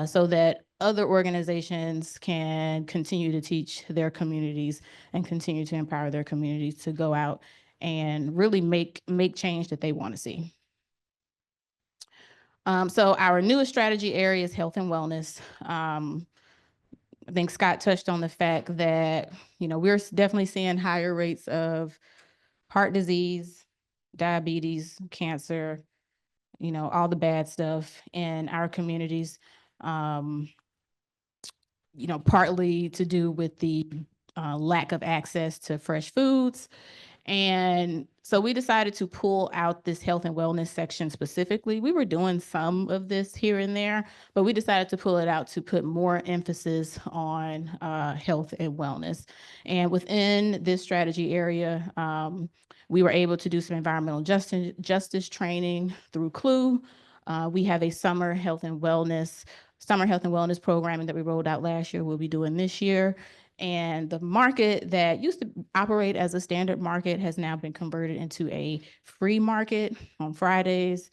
so that other organizations can continue to teach their communities and continue to empower their communities to go out and really make change that they want to see. So our newest strategy area is health and wellness. I think Scott touched on the fact that, we're definitely seeing higher rates of heart disease, diabetes, cancer, all the bad stuff in our communities. Partly to do with the lack of access to fresh foods And so we decided to pull out this health and wellness section specifically. We were doing some of this here and there, but we decided to pull it out to put more emphasis on health and wellness. And within this strategy area, we were able to do some environmental justice training through CLUE. We have a summer health and wellness programming that we rolled out last year, we'll be doing this year. And the market that used to operate as a standard market has now been converted into a free market. On Fridays,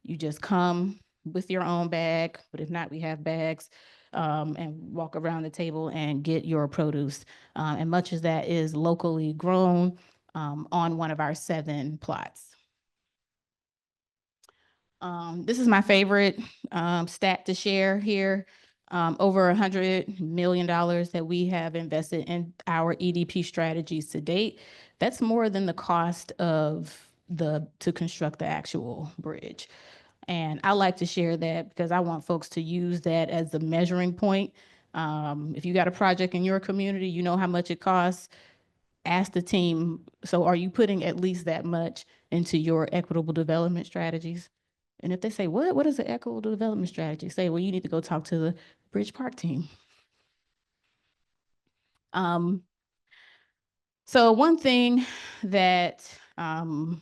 you just come with your own bag, but if not, we have bags, and walk around the table and get your produce. And much of that is locally grown on one of our 7 plots. This is my favorite stat to share here. Over $100 million that we have invested in our EDP strategies to date. That's more than the cost of to construct the actual bridge. And I like to share that because I want folks to use that as the measuring point. If you got a project in your community, you know how much it costs. Ask the team, so are you putting at least that much into your equitable development strategies? And if they say, what is the equitable development strategy? Say, well, you need to go talk to the Bridge Park team. So one thing that, well,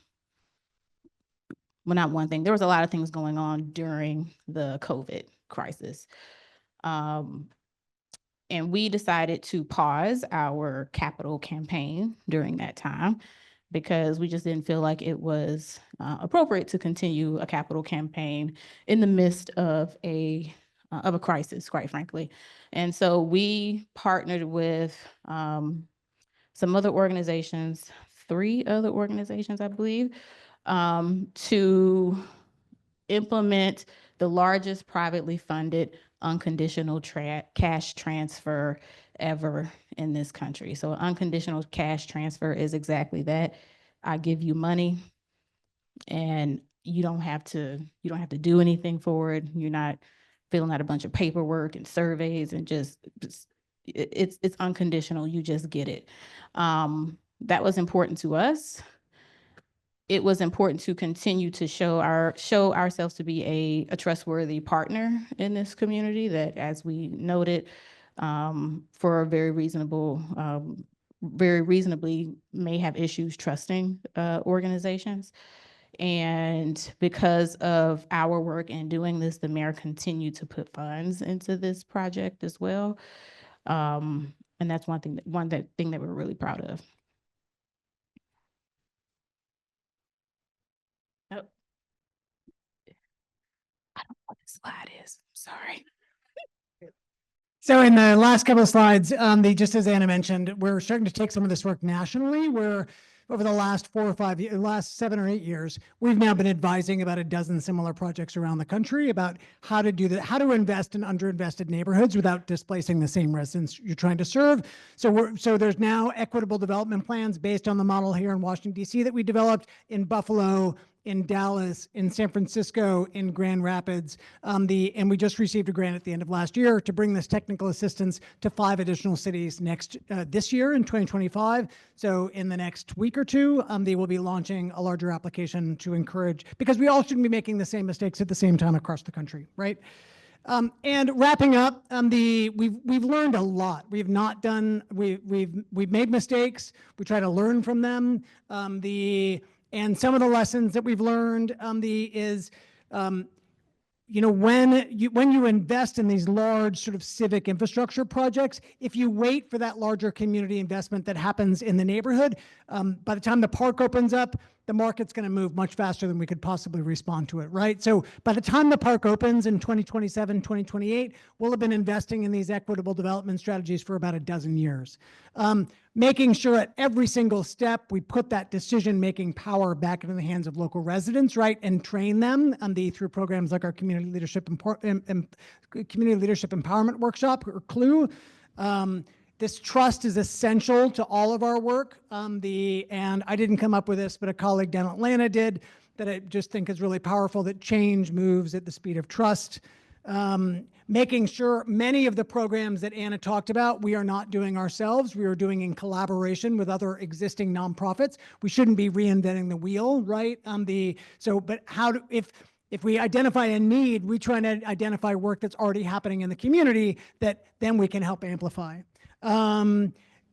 not one thing, there was a lot of things going on during the COVID crisis. And we decided to pause our capital campaign during that time because we just didn't feel like it was appropriate to continue a capital campaign in the midst of a crisis, quite frankly. And so we partnered with some other organizations, 3 other organizations, I believe, to implement the largest privately funded unconditional cash transfer ever in this country. So unconditional cash transfer is exactly that. I give you money and you don't have to do anything for it. You're not filling out a bunch of paperwork and surveys and just it's unconditional. You just get it. That was important to us. It was important to continue to show ourselves to be a trustworthy partner in this community that, as we noted, for a very reasonably may have issues trusting organizations. And because of our work in doing this, the mayor continued to put funds into this project as well. And that's one thing that we're really proud of. Oh. I don't know what the slide is. Sorry. So in the last couple of slides, just as Anna mentioned, we're starting to take some of this work nationally. We're over the last 4 or 5 years, last 7 or 8 years, we've now been advising about a dozen similar projects around the country about how to do that, how to invest in underinvested neighborhoods without displacing the same residents you're trying to serve. So there's now equitable development plans based on the model here in Washington, D.C. that we developed in Buffalo, in Dallas, in San Francisco, in Grand Rapids. And we just received a grant at the end of last year to bring this technical assistance to 5 additional cities this year in 2025. So in the next week or two, they will be launching a larger application to encourage, because we all shouldn't be making the same mistakes at the same time across the country, right? And wrapping up, we've learned a lot. We've made mistakes. We try to learn from them. And some of the lessons that we've learned is when you invest in these large sort of civic infrastructure projects, if you wait for that larger community investment that happens in the neighborhood, by the time the park opens up, the market's going to move much faster than we could possibly respond to it, right? So by the time the park opens in 2027, 2028, we'll have been investing in these equitable development strategies for about a dozen years. Making sure at every single step, we put that decision-making power back into the hands of local residents, right? And train them through programs like our Community Leadership Empowerment Workshop, or CLUE. This trust is essential to all of our work. And I didn't come up with this, but a colleague down in Atlanta did, that I just think is really powerful, that change moves at the speed of trust. making sure many of the programs that Anna talked about, we are not doing ourselves. We are doing in collaboration with other existing nonprofits. We shouldn't be reinventing the wheel, right? But if we identify a need, we try to identify work that's already happening in the community that then we can help amplify.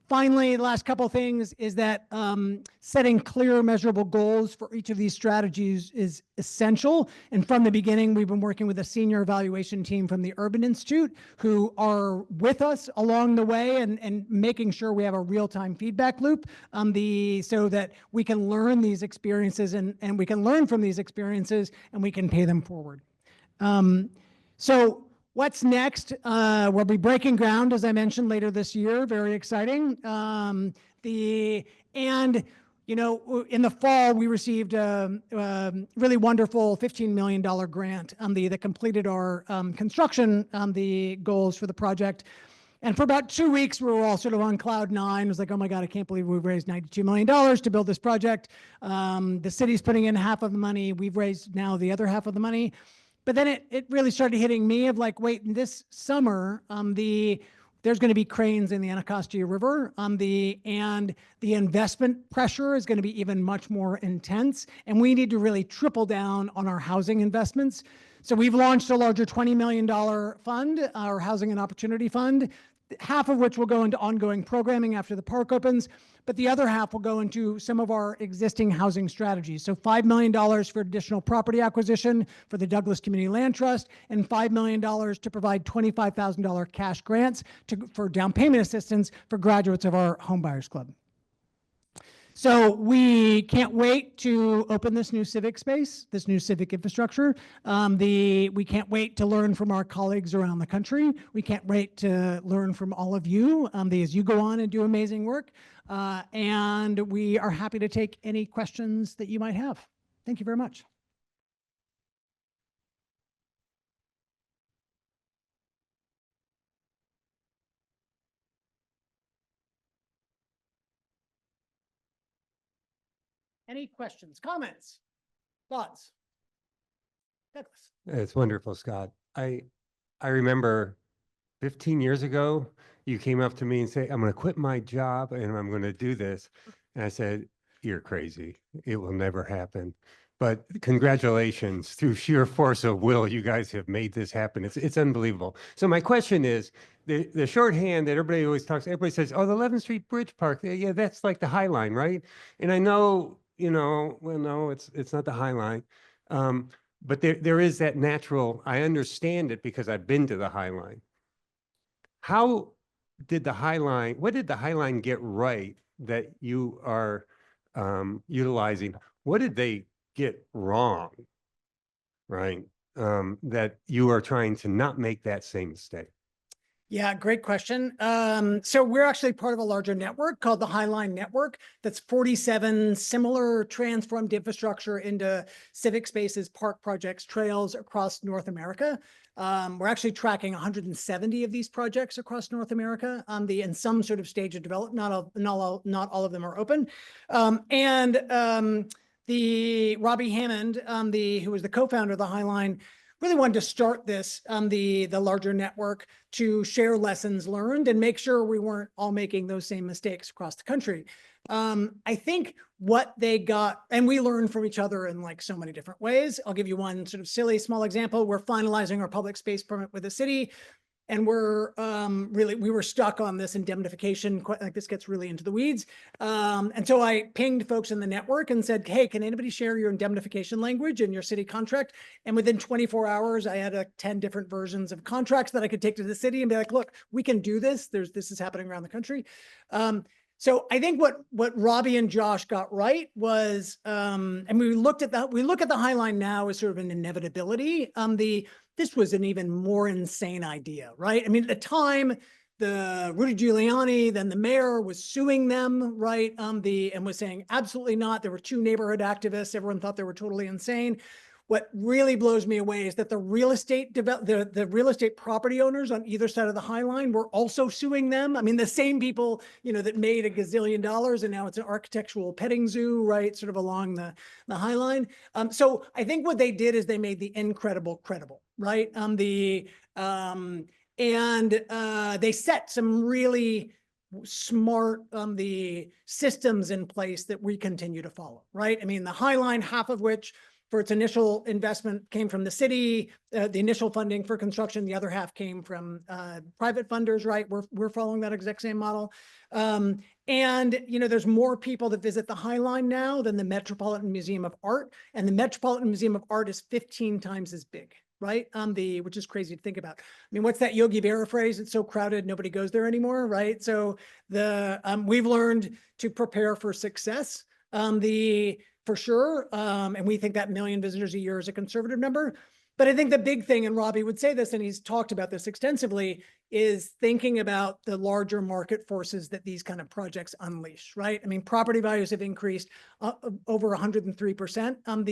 Finally, the last couple of things is that setting clear, measurable goals for each of these strategies is essential. And from the beginning, we've been working with a senior evaluation team from the Urban Institute who are with us along the way and making sure we have a real-time feedback loop so that we can learn these experiences and we can learn from these experiences and we can pay them forward. So what's next? We'll be breaking ground, as I mentioned, later this year. Very exciting. In the fall, we received a really wonderful $15 million grant that completed our construction the goals for the project. And for about 2 weeks, we were all sort of on cloud nine. It was like, oh my God, I can't believe we've raised $92 million to build this project. The city's putting in half of the money. We've raised now the other half of the money. But then it really started hitting me of like, wait, this summer, there's going to be cranes in the Anacostia River, and the investment pressure is going to be even much more intense, and we need to really triple down on our housing investments. So we've launched a larger $20 million fund, our Housing and Opportunity Fund, half of which will go into ongoing programming after the park opens, but the other half will go into some of our existing housing strategies. So $5 million for additional property acquisition for the Douglas Community Land Trust, and $5 million to provide $25,000 cash grants for down payment assistance for graduates of our Homebuyers Club. So we can't wait to open this new civic space, this new civic infrastructure. We can't wait to learn from our colleagues around the country. We can't wait to learn from all of you as you go on and do amazing work. And we are happy to take any questions that you might have. Thank you very much. Any questions, comments, thoughts? Douglas. It's wonderful, Scott. I remember 15 years ago, you came up to me and said, I'm going to quit my job and I'm going to do this. And I said, you're crazy. It will never happen. But congratulations, through sheer force of will, you guys have made this happen. It's unbelievable. So my question is, the shorthand that everybody always talks, everybody says, oh, the 11th Street Bridge Park, yeah, that's like the High Line, right? And I know, well, no, it's not the High Line. But there is that natural, I understand it because I've been to the High Line. How did the High Line, what did the High Line get right that you are utilizing? What did they get wrong, right? That you are trying to not make that same mistake? Yeah, great question. So we're actually part of a larger network called the High Line Network. That's 47 similar transformed infrastructure into civic spaces, park projects, trails across North America. We're actually tracking 170 of these projects across North America in some sort of stage of development. Not all of them are open. The Robbie Hammond, who was the co-founder of the High Line, really wanted to start this, the larger network, to share lessons learned and make sure we weren't all making those same mistakes across the country. I think what they got, and we learn from each other in like so many different ways. I'll give you one sort of silly small example. We're finalizing our public space permit with the city, and we were stuck on this indemnification, like this gets really into the weeds. And so I pinged folks in the network and said, hey, can anybody share your indemnification language in your city contract? And within 24 hours, I had 10 different versions of contracts that I could take to the city and be like, look, we can do this. This is happening around the country. So I think what Robbie and Josh got right was, and we look at the High Line now as sort of an inevitability. This was an even more insane idea, right? I mean, at the time, the Rudy Giuliani, then the mayor, was suing them, right? And was saying absolutely not. There were 2 neighborhood activists. Everyone thought they were totally insane. what really blows me away is that the real estate the real estate property owners on either side of the High Line were also suing them. I mean, the same people, that made $1 gazillion, and now it's an architectural petting zoo, right? Sort of along the High Line. So I think what they did is they made the incredible credible, right? They set some really smart the systems in place that we continue to follow, right? I mean, the High Line, half of which for its initial investment came from the city, the initial funding for construction, the other half came from private funders, right? We're following that exact same model. There's more people that visit the High Line now than the Metropolitan Museum of Art, and the Metropolitan Museum of Art is 15 times as big, right? Which is crazy to think about. I mean, what's that Yogi Berra phrase? It's so crowded, nobody goes there anymore, right? So we've learned to prepare for success, for sure. And we think that 1 million visitors a year is a conservative number. But I think the big thing, and Robbie would say this, and he's talked about this extensively, is thinking about the larger market forces that these kind of projects unleash, right? I mean, property values have increased over 103%.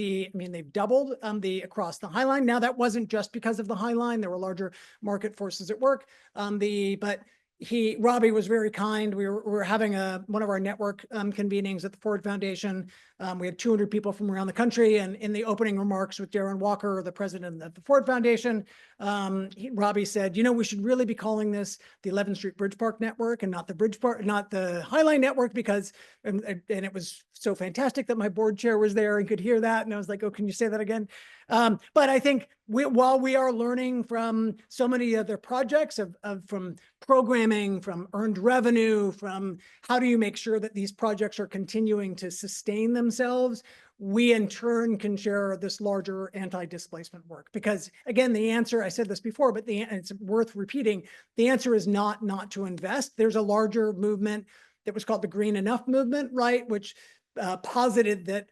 They've doubled across the High Line. Now, that wasn't just because of the High Line. There were larger market forces at work. Robbie was very kind. We were having one of our network convenings at the Ford Foundation. We had 200 people from around the country, and in the opening remarks with Darren Walker, the president of the Ford Foundation, Robbie said, we should really be calling this the 11th Street Bridge Park Network and not the High Line Network, because, and it was so fantastic that my board chair was there and could hear that. And I was like, oh, can you say that again? But I think while we are learning from so many other projects from programming, from earned revenue, from how do you make sure that these projects are continuing to sustain themselves, we in turn can share this larger anti-displacement work. Because again, the answer, I said this before, but it's worth repeating, the answer is not to invest. There's a larger movement that was called the Green Enough movement, right? Which posited that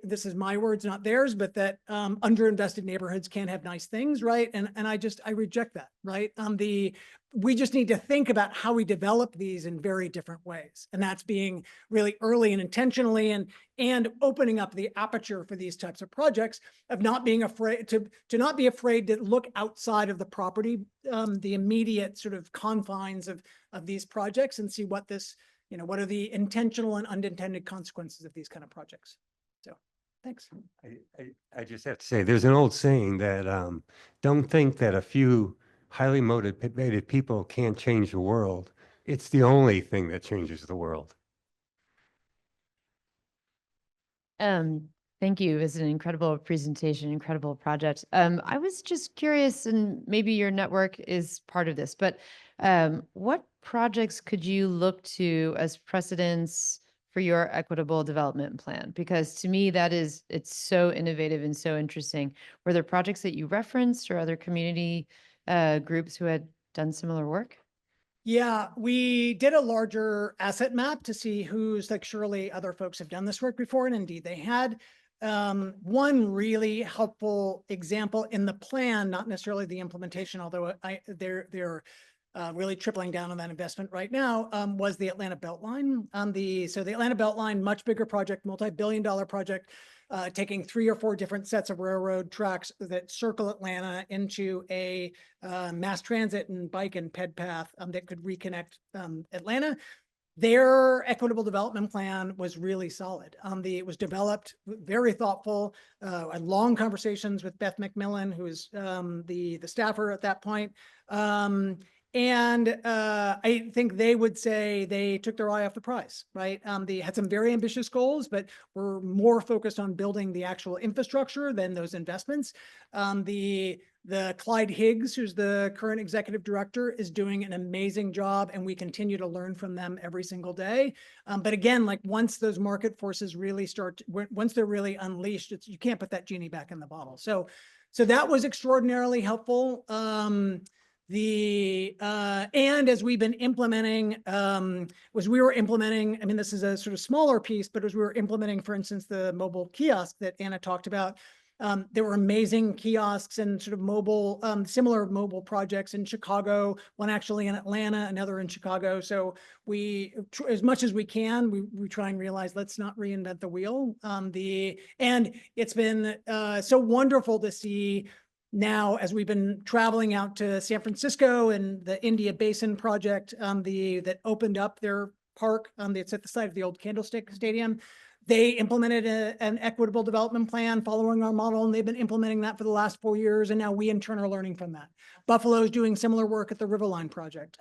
this is my words, not theirs, but that underinvested neighborhoods can't have nice things, right? And I reject that, right? We just need to think about how we develop these in very different ways. And that's being really early and intentionally and opening up the aperture for these types of projects, of not being afraid to not be afraid to look outside of the property, the immediate sort of confines of these projects, and see what what are the intentional and unintended consequences of these kind of projects. So thanks. I just have to say, there's an old saying that don't think that a few highly motivated people can't change the world. It's the only thing that changes the world. Thank you. It was an incredible presentation, incredible project. I was just curious, and maybe your network is part of this, but what projects could you look to as precedents for your equitable development plan? Because to me, it's so innovative and so interesting. Were there projects that you referenced or other community groups who had done similar work? Yeah, we did a larger asset map to see who's, like, surely other folks have done this work before, and indeed they had. One really helpful example in the plan, not necessarily the implementation, although they're really tripling down on that investment right now, was the Atlanta Beltline. So the Atlanta Beltline, much bigger project, multi-billion-dollar project, taking 3 or 4 different sets of railroad tracks that circle Atlanta into a mass transit and bike and ped path that could reconnect Atlanta. Their equitable development plan was really solid. It was developed very thoughtful. I had long conversations with Beth McMillan, who is the staffer at that point. I think they would say they took their eye off the prize, right? They had some very ambitious goals, but were more focused on building the actual infrastructure than those investments. The Clyde Higgs, who's the current executive director, is doing an amazing job, and we continue to learn from them every single day. But again, like, once those market forces really once they're really unleashed, you can't put that genie back in the bottle. So that was extraordinarily helpful. And as we've been implementing, I mean, this is a sort of smaller piece, but as we were implementing, for instance, the mobile kiosk that Anna talked about, There were amazing kiosks and sort of mobile, similar mobile projects in Chicago, one actually in Atlanta, another in Chicago. So we, as much as we can, we try and realize, let's not reinvent the wheel. And it's been so wonderful to see now, as we've been traveling out to San Francisco and the India Basin project, that opened up their park, it's at the site of the old Candlestick Stadium. They implemented an equitable development plan following our model, and they've been implementing that for the last 4 years. And now we in turn are learning from that. Buffalo's doing similar work at the Riverline project.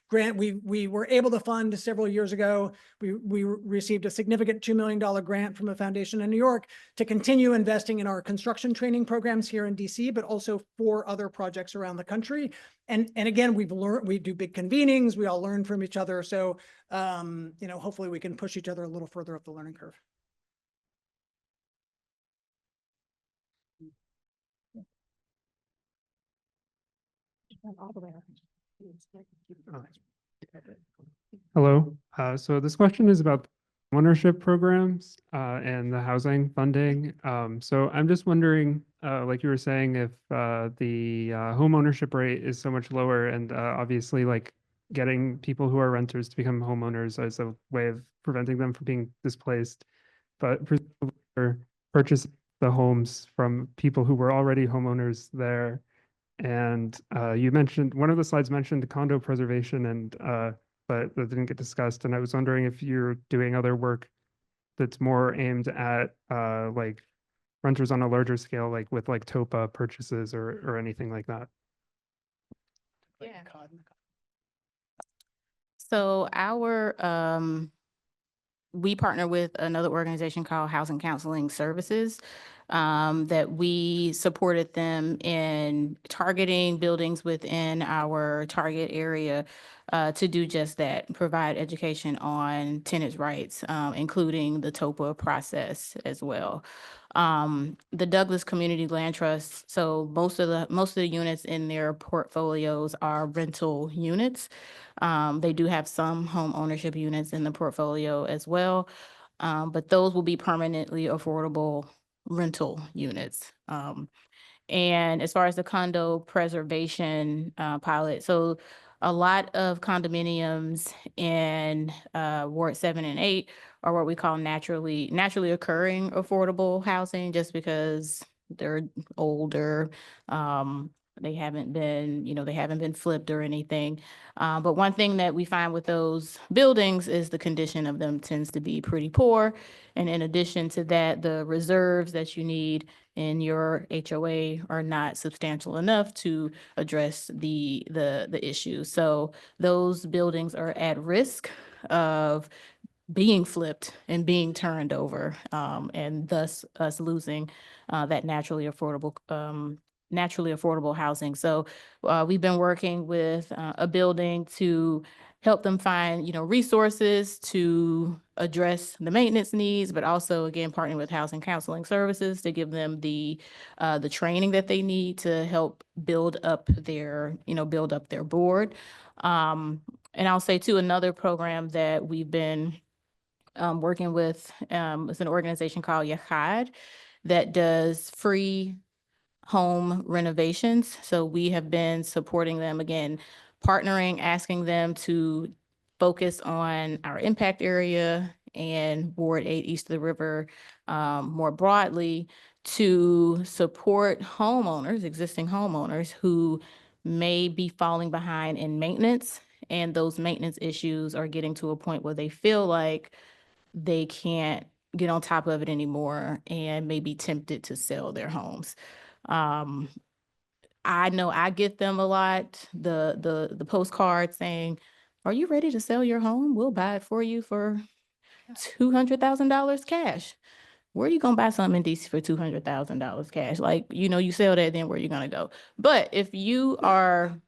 Grant, we were able to fund several years ago. We received a significant $2 million grant from a foundation in New York to continue investing in our construction training programs here in DC, but also 4 other projects around the country. And again, we do big convenings, we all learn from each other. So, hopefully we can push each other a little further up the learning curve. Hello. So this question is about ownership programs and the housing funding. So I'm just wondering, like you were saying, if the home ownership rate is so much lower, and obviously like getting people who are renters to become homeowners is a way of preventing them from being displaced, but presumably you're purchasing the homes from people who were already homeowners there. And you mentioned, one of the slides mentioned condo preservation, and but that didn't get discussed. And I was wondering if you're doing other work that's more aimed at like renters on a larger scale, like with like TOPA purchases or anything like that. Yeah. So we partner with another organization called Housing Counseling Services, that we supported them in targeting buildings within our target area to do just that, provide education on tenants' rights, including the TOPA process as well. The Douglas Community Land Trust, so most of the units in their portfolios are rental units. They do have some home ownership units in the portfolio as well, but those will be permanently affordable rental units. And as far as the condo preservation pilot, so a lot of condominiums in Ward 7 and 8 are what we call naturally occurring affordable housing, just because they're older. They haven't been flipped or anything. But one thing that we find with those buildings is the condition of them tends to be pretty poor. And in addition to that, the reserves that you need in your HOA are not substantial enough to address the issue. So those buildings are at risk of being flipped and being turned over, and thus us losing that naturally affordable housing. So we've been working with a building to help them find, resources to address the maintenance needs, but also again, partnering with Housing Counseling Services to give them the training that they need to help build up their board. And I'll say too, another program that we've been working with is an organization called Yachad that does free home renovations. So we have been supporting them, again, partnering, asking them to focus on our impact area and Ward 8 east of the river more broadly, to support homeowners, existing homeowners who may be falling behind in maintenance. And those maintenance issues are getting to a point where they feel like they can't get on top of it anymore and may be tempted to sell their homes. I know I get them a lot, the postcard saying, "Are you ready to sell your home? We'll buy it for you for $200,000 cash." Where are you gonna buy something in DC for $200,000 cash? Like, you sell that, then where are you gonna go? But if you are,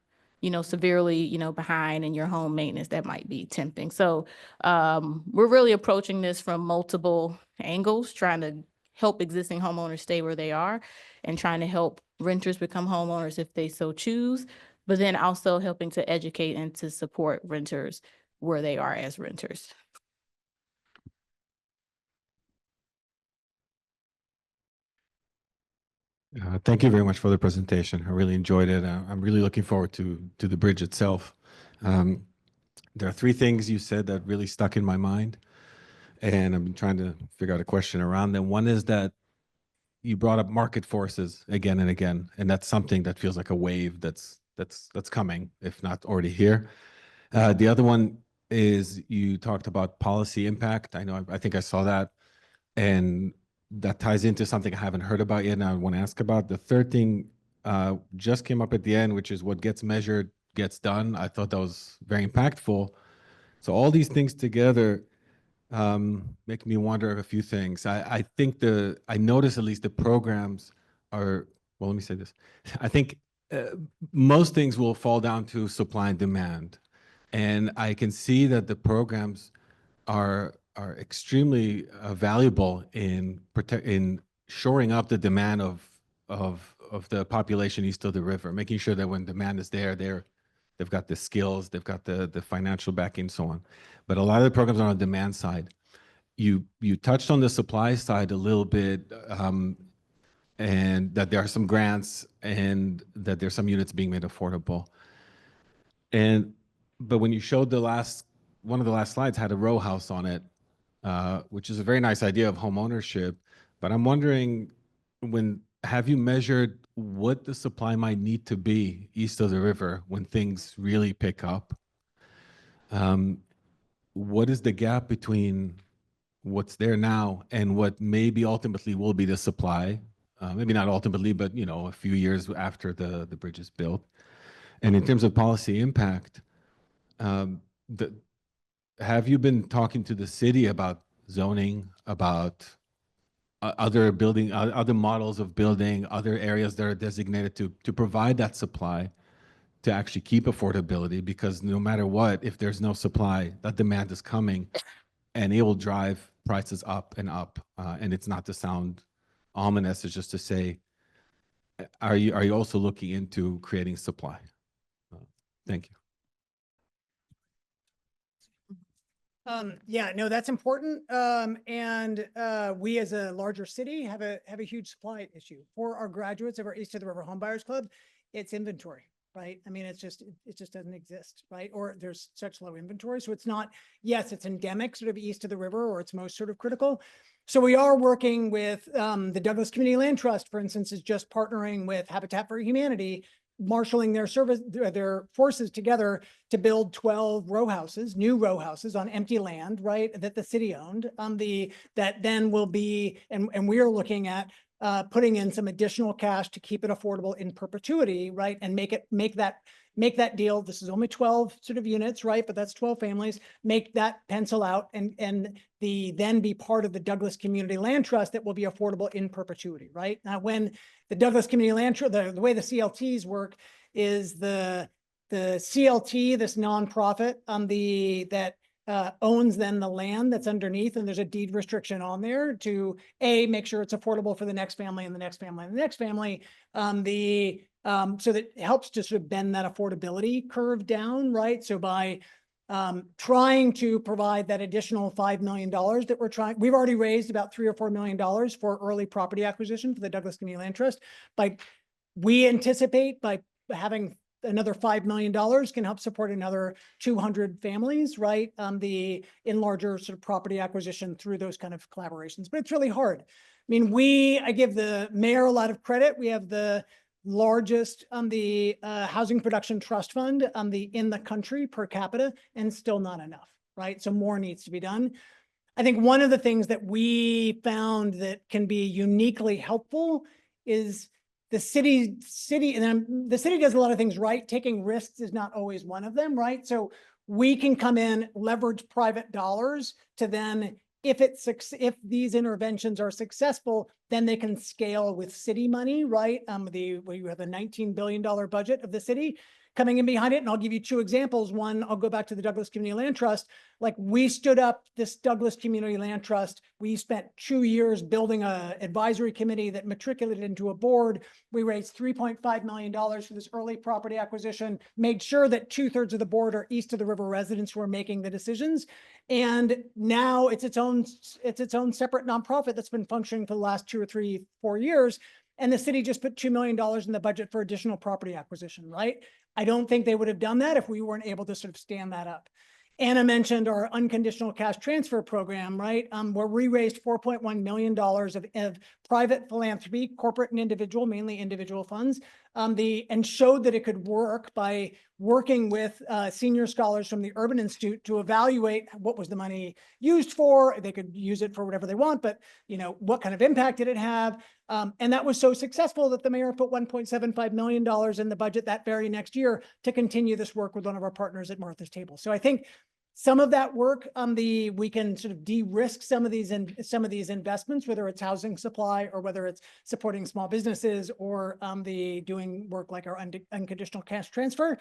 severely, behind in your home maintenance, that might be tempting. So we're really approaching this from multiple angles, trying to help existing homeowners stay where they are and trying to help renters become homeowners if they so choose, but then also helping to educate and to support renters where they are as renters. Thank you very much for the presentation. I really enjoyed it. I'm really looking forward to the bridge itself. There are three things you said that really stuck in my mind, and I've been trying to figure out a question around them. One is that you brought up market forces again and again, and that's something that feels like a wave that's coming, if not already here. The other one is you talked about policy impact. I think I saw that, and that ties into something I haven't heard about yet and I want to ask about. The third thing just came up at the end, which is what gets measured gets done. I thought that was very impactful. So all these things together make me wonder a few things. I think I notice at least the programs are, well, let me say this. I think most things will fall down to supply and demand. And I can see that the programs are extremely valuable in shoring up the demand of the population east of the river, making sure that when demand is there, they've got the skills, they've got the financial backing, and so on. But a lot of the programs are on the demand side. You touched on the supply side a little bit, and that there are some grants and that there's some units being made affordable. But when you showed one of the last slides had a row house on it, which is a very nice idea of home ownership. But I'm wondering, have you measured what the supply might need to be east of the river when things really pick up? What is the gap between what's there now and what maybe ultimately will be the supply? Maybe not ultimately, but a few years after the bridge is built. And in terms of policy impact, have you been talking to the city about zoning, about other models of building, other areas that are designated to provide that supply to actually keep affordability? Because no matter what, if there's no supply, that demand is coming and it will drive prices up and up. And it's not to sound ominous, it's just to say, are you also looking into creating supply? Thank you. Yeah, no, that's important. And we as a larger city have a huge supply issue. For our graduates of our East of the River Homebuyers Club, it's inventory, right? I mean, it just doesn't exist, right? Or there's such low inventory. So it's not, yes, it's endemic sort of east of the river, or it's most sort of critical. So we are working with the Douglas Community Land Trust, for instance, is just partnering with Habitat for Humanity, marshaling their forces together to build 12 row houses, new row houses on empty land, right, that the city owned, that then will be, and we are looking at putting in some additional cash to keep it affordable in perpetuity, right, and make that deal. This is only 12 sort of units, right, but that's 12 families. Make that pencil out and then be part of the Douglas Community Land Trust that will be affordable in perpetuity, right? Now, when the Douglas Community Land Trust, the way the CLTs work is the CLT, this nonprofit, that owns then the land that's underneath, and there's a deed restriction on there to make sure it's affordable for the next family and the next family and the next family. So that helps to sort of bend that affordability curve down, right? So by trying to provide that additional $5 million that we've already raised about $3 or $4 million for early property acquisition for the Douglas Community Land Trust. We anticipate by having another $5 million can help support another 200 families, right? In larger sort of property acquisition through those kind of collaborations, but it's really hard. I mean, I give the mayor a lot of credit. We have the largest housing production trust fund in the country per capita, and still not enough, right? So more needs to be done. I think one of the things that we found that can be uniquely helpful is the city, and the city does a lot of things right. Taking risks is not always one of them, right? So we can come in, leverage private dollars to then, if these interventions are successful, then they can scale with city money, right? We have a $19 billion budget of the city coming in behind it. And I'll give you two examples. One, I'll go back to the Douglas Community Land Trust. Like, we stood up this Douglas Community Land Trust. We spent 2 years building an advisory committee that matriculated into a board. We raised $3.5 million for this early property acquisition, made sure that 2/3 of the board are east of the river residents who are making the decisions. And now it's its own separate nonprofit that's been functioning for the last 2 or 3, 4 years. and the city just put $2 million in the budget for additional property acquisition, right? I don't think they would have done that if we weren't able to sort of stand that up. Anna mentioned our unconditional cash transfer program, right? Where we raised $4.1 million of private philanthropy, corporate and individual, mainly individual funds, and showed that it could work by working with senior scholars from the Urban Institute to evaluate what was the money used for. They could use it for whatever they want, but what kind of impact did it have? And that was so successful that the mayor put $1.75 million in the budget that very next year to continue this work with one of our partners at Martha's Table. So I think some of that work, we can sort of de-risk some of these investments, whether it's housing supply or whether it's supporting small businesses or doing work like our unconditional cash transfer.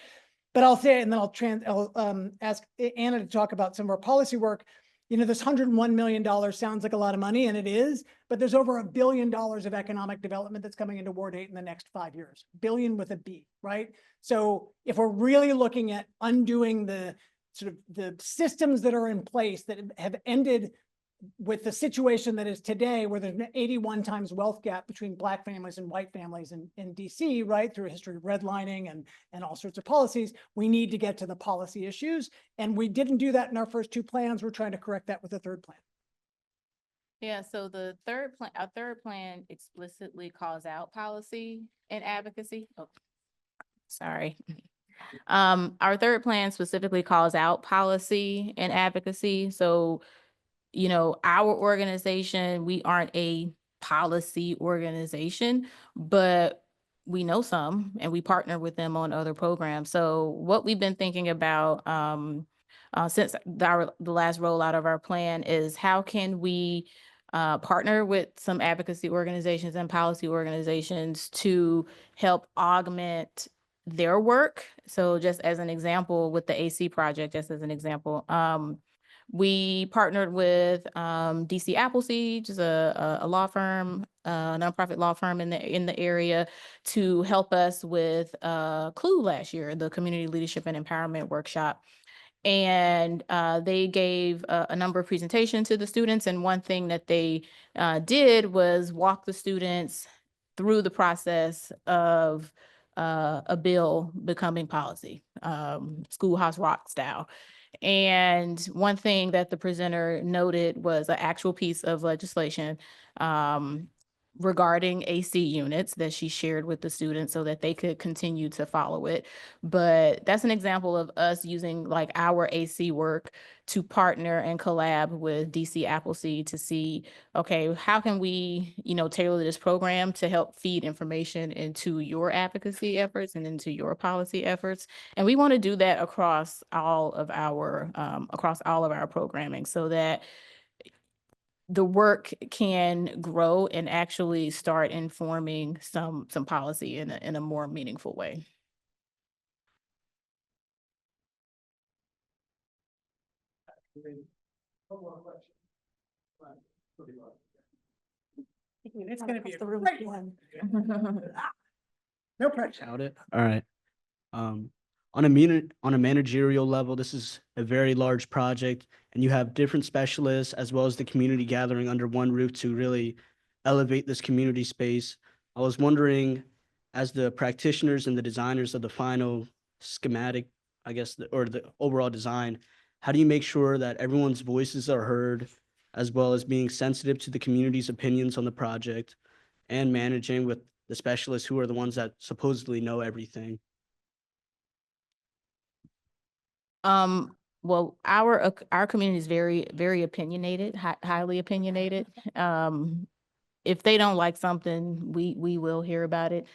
But I'll say, and then I'll ask Anna to talk about some of our policy work. This $101 million sounds like a lot of money, and it is, but there's over $1 billion of economic development that's coming into Ward 8 in the next 5 years. Billion with a B, right? So if we're really looking at undoing the sort of the systems that are in place that have ended with the situation that is today, where there's an 81 times wealth gap between Black families and white families in DC, right, through a history of redlining and all sorts of policies, we need to get to the policy issues. And we didn't do that in our first two plans. We're trying to correct that with the third plan. Yeah, so the third plan, our third plan explicitly calls out policy and advocacy. Oh, sorry. Our third plan specifically calls out policy and advocacy. So, our organization, we aren't a policy organization, but we know some and we partner with them on other programs. So what we've been thinking about since the last rollout of our plan is how can we partner with some advocacy organizations and policy organizations to help augment their work. So just as an example, with the AC project, just as an example, we partnered with DC Appleseed, which is a law firm, a nonprofit law firm in the area, to help us with CLUE last year, the Community Leadership and Empowerment Workshop. And they gave a number of presentations to the students. And one thing that they did was walk the students through the process of a bill becoming policy, Schoolhouse Rock style. And one thing that the presenter noted was an actual piece of legislation regarding AC units that she shared with the students so that they could continue to follow it. But that's an example of us using like our AC work to partner and collab with DC Appleseed to see, okay, how can we, tailor this program to help feed information into your advocacy efforts and into your policy efforts. And we want to do that across all of our programming so that the work can grow and actually start informing some policy in a more meaningful way. It's going to be a great one. No pressure. Shout it. All right. On a managerial level, this is a very large project, and you have different specialists as well as the community gathering under one roof to really elevate this community space. I was wondering, as the practitioners and the designers of the final schematic, I guess, or the overall design, how do you make sure that everyone's voices are heard, as well as being sensitive to the community's opinions on the project and managing with the specialists who are the ones that supposedly know everything? Well, our community is very, very opinionated, highly opinionated. If they don't like something, we will hear about it.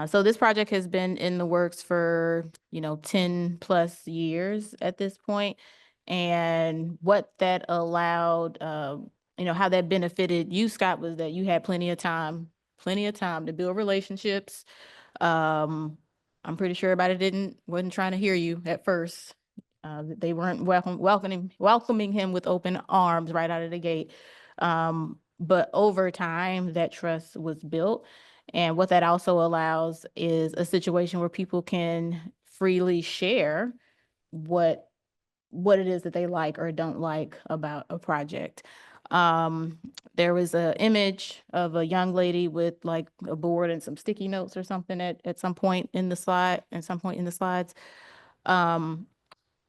So this project has been in the works for, 10 plus years at this point. And what that allowed, how that benefited you, Scott, was that you had plenty of time to build relationships. I'm pretty sure everybody wasn't trying to hear you at first. They weren't welcoming him with open arms right out of the gate. But over time, that trust was built. And what that also allows is a situation where people can freely share what it is that they like or don't like about a project. There was an image of a young lady with like a board and some sticky notes or something at some point in the slides.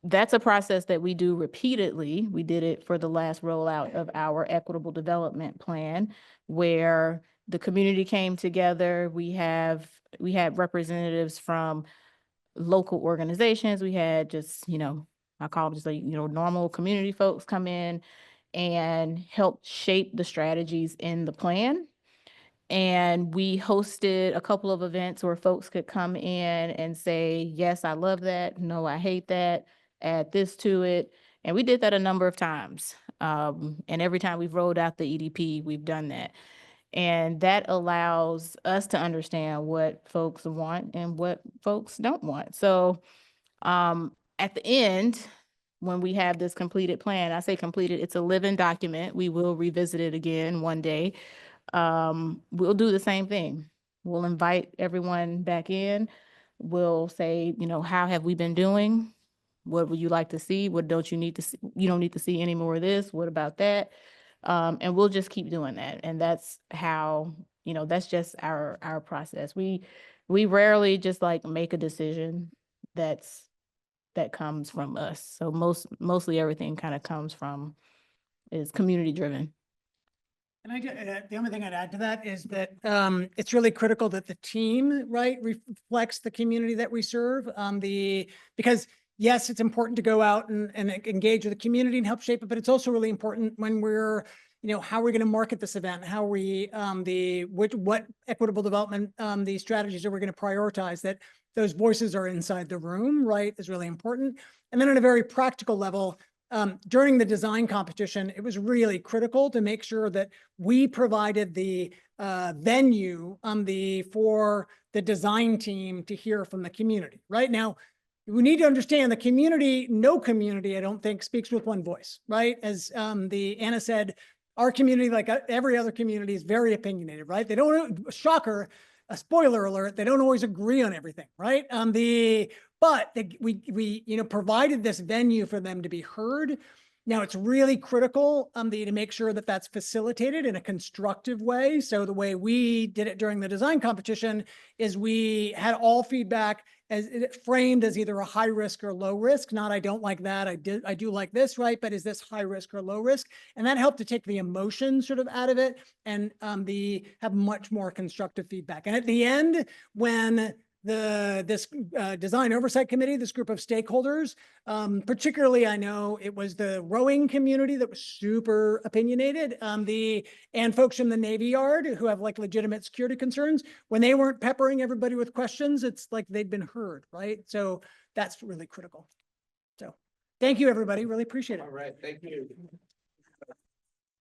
That's a process that we do repeatedly. We did it for the last rollout of our equitable development plan, where the community came together. We had representatives from local organizations. We had just, I call them just like, normal community folks come in and help shape the strategies in the plan. And we hosted a couple of events where folks could come in and say, yes, I love that. No, I hate that. Add this to it. And we did that a number of times. And every time we've rolled out the EDP, we've done that. And that allows us to understand what folks want and what folks don't want. So at the end, when we have this completed plan, I say completed, it's a living document. We will revisit it again one day. We'll do the same thing. We'll invite everyone back in. We'll say, how have we been doing? What would you like to see? What don't you need to see? You don't need to see any more of this. What about that? And we'll just keep doing that. And that's how, that's just our process. We rarely just like make a decision that comes from us. So mostly everything kind of is community driven. And the only thing I'd add to that is that it's really critical that the team, right, reflects the community that we serve. Because yes, it's important to go out and engage with the community and help shape it, but it's also really important when we're, how we're going to market this event, how we, what equitable development, the strategies that we're going to prioritize, that those voices are inside the room, right, is really important. And then on a very practical level, during the design competition, it was really critical to make sure that we provided the venue for the design team to hear from the community. Right now, we need to understand the community, no community, I don't think, speaks with one voice, right? As Anna said, our community, like every other community, is very opinionated, right? They don't, shocker, a spoiler alert, they don't always agree on everything, right? But we provided this venue for them to be heard. Now it's really critical to make sure that that's facilitated in a constructive way. So the way we did it during the design competition is we had all feedback as framed as either a high risk or low risk. Not I don't like that, I do like this, right? But is this high risk or low risk? And that helped to take the emotion sort of out of it and have much more constructive feedback. And at the end, when this design oversight committee, this group of stakeholders, particularly I know it was the rowing community that was super opinionated, and folks from the Navy Yard who have like legitimate security concerns, when they weren't peppering everybody with questions, it's like they'd been heard, right? So that's really critical. So thank you, everybody. Really appreciate it. All right, thank you.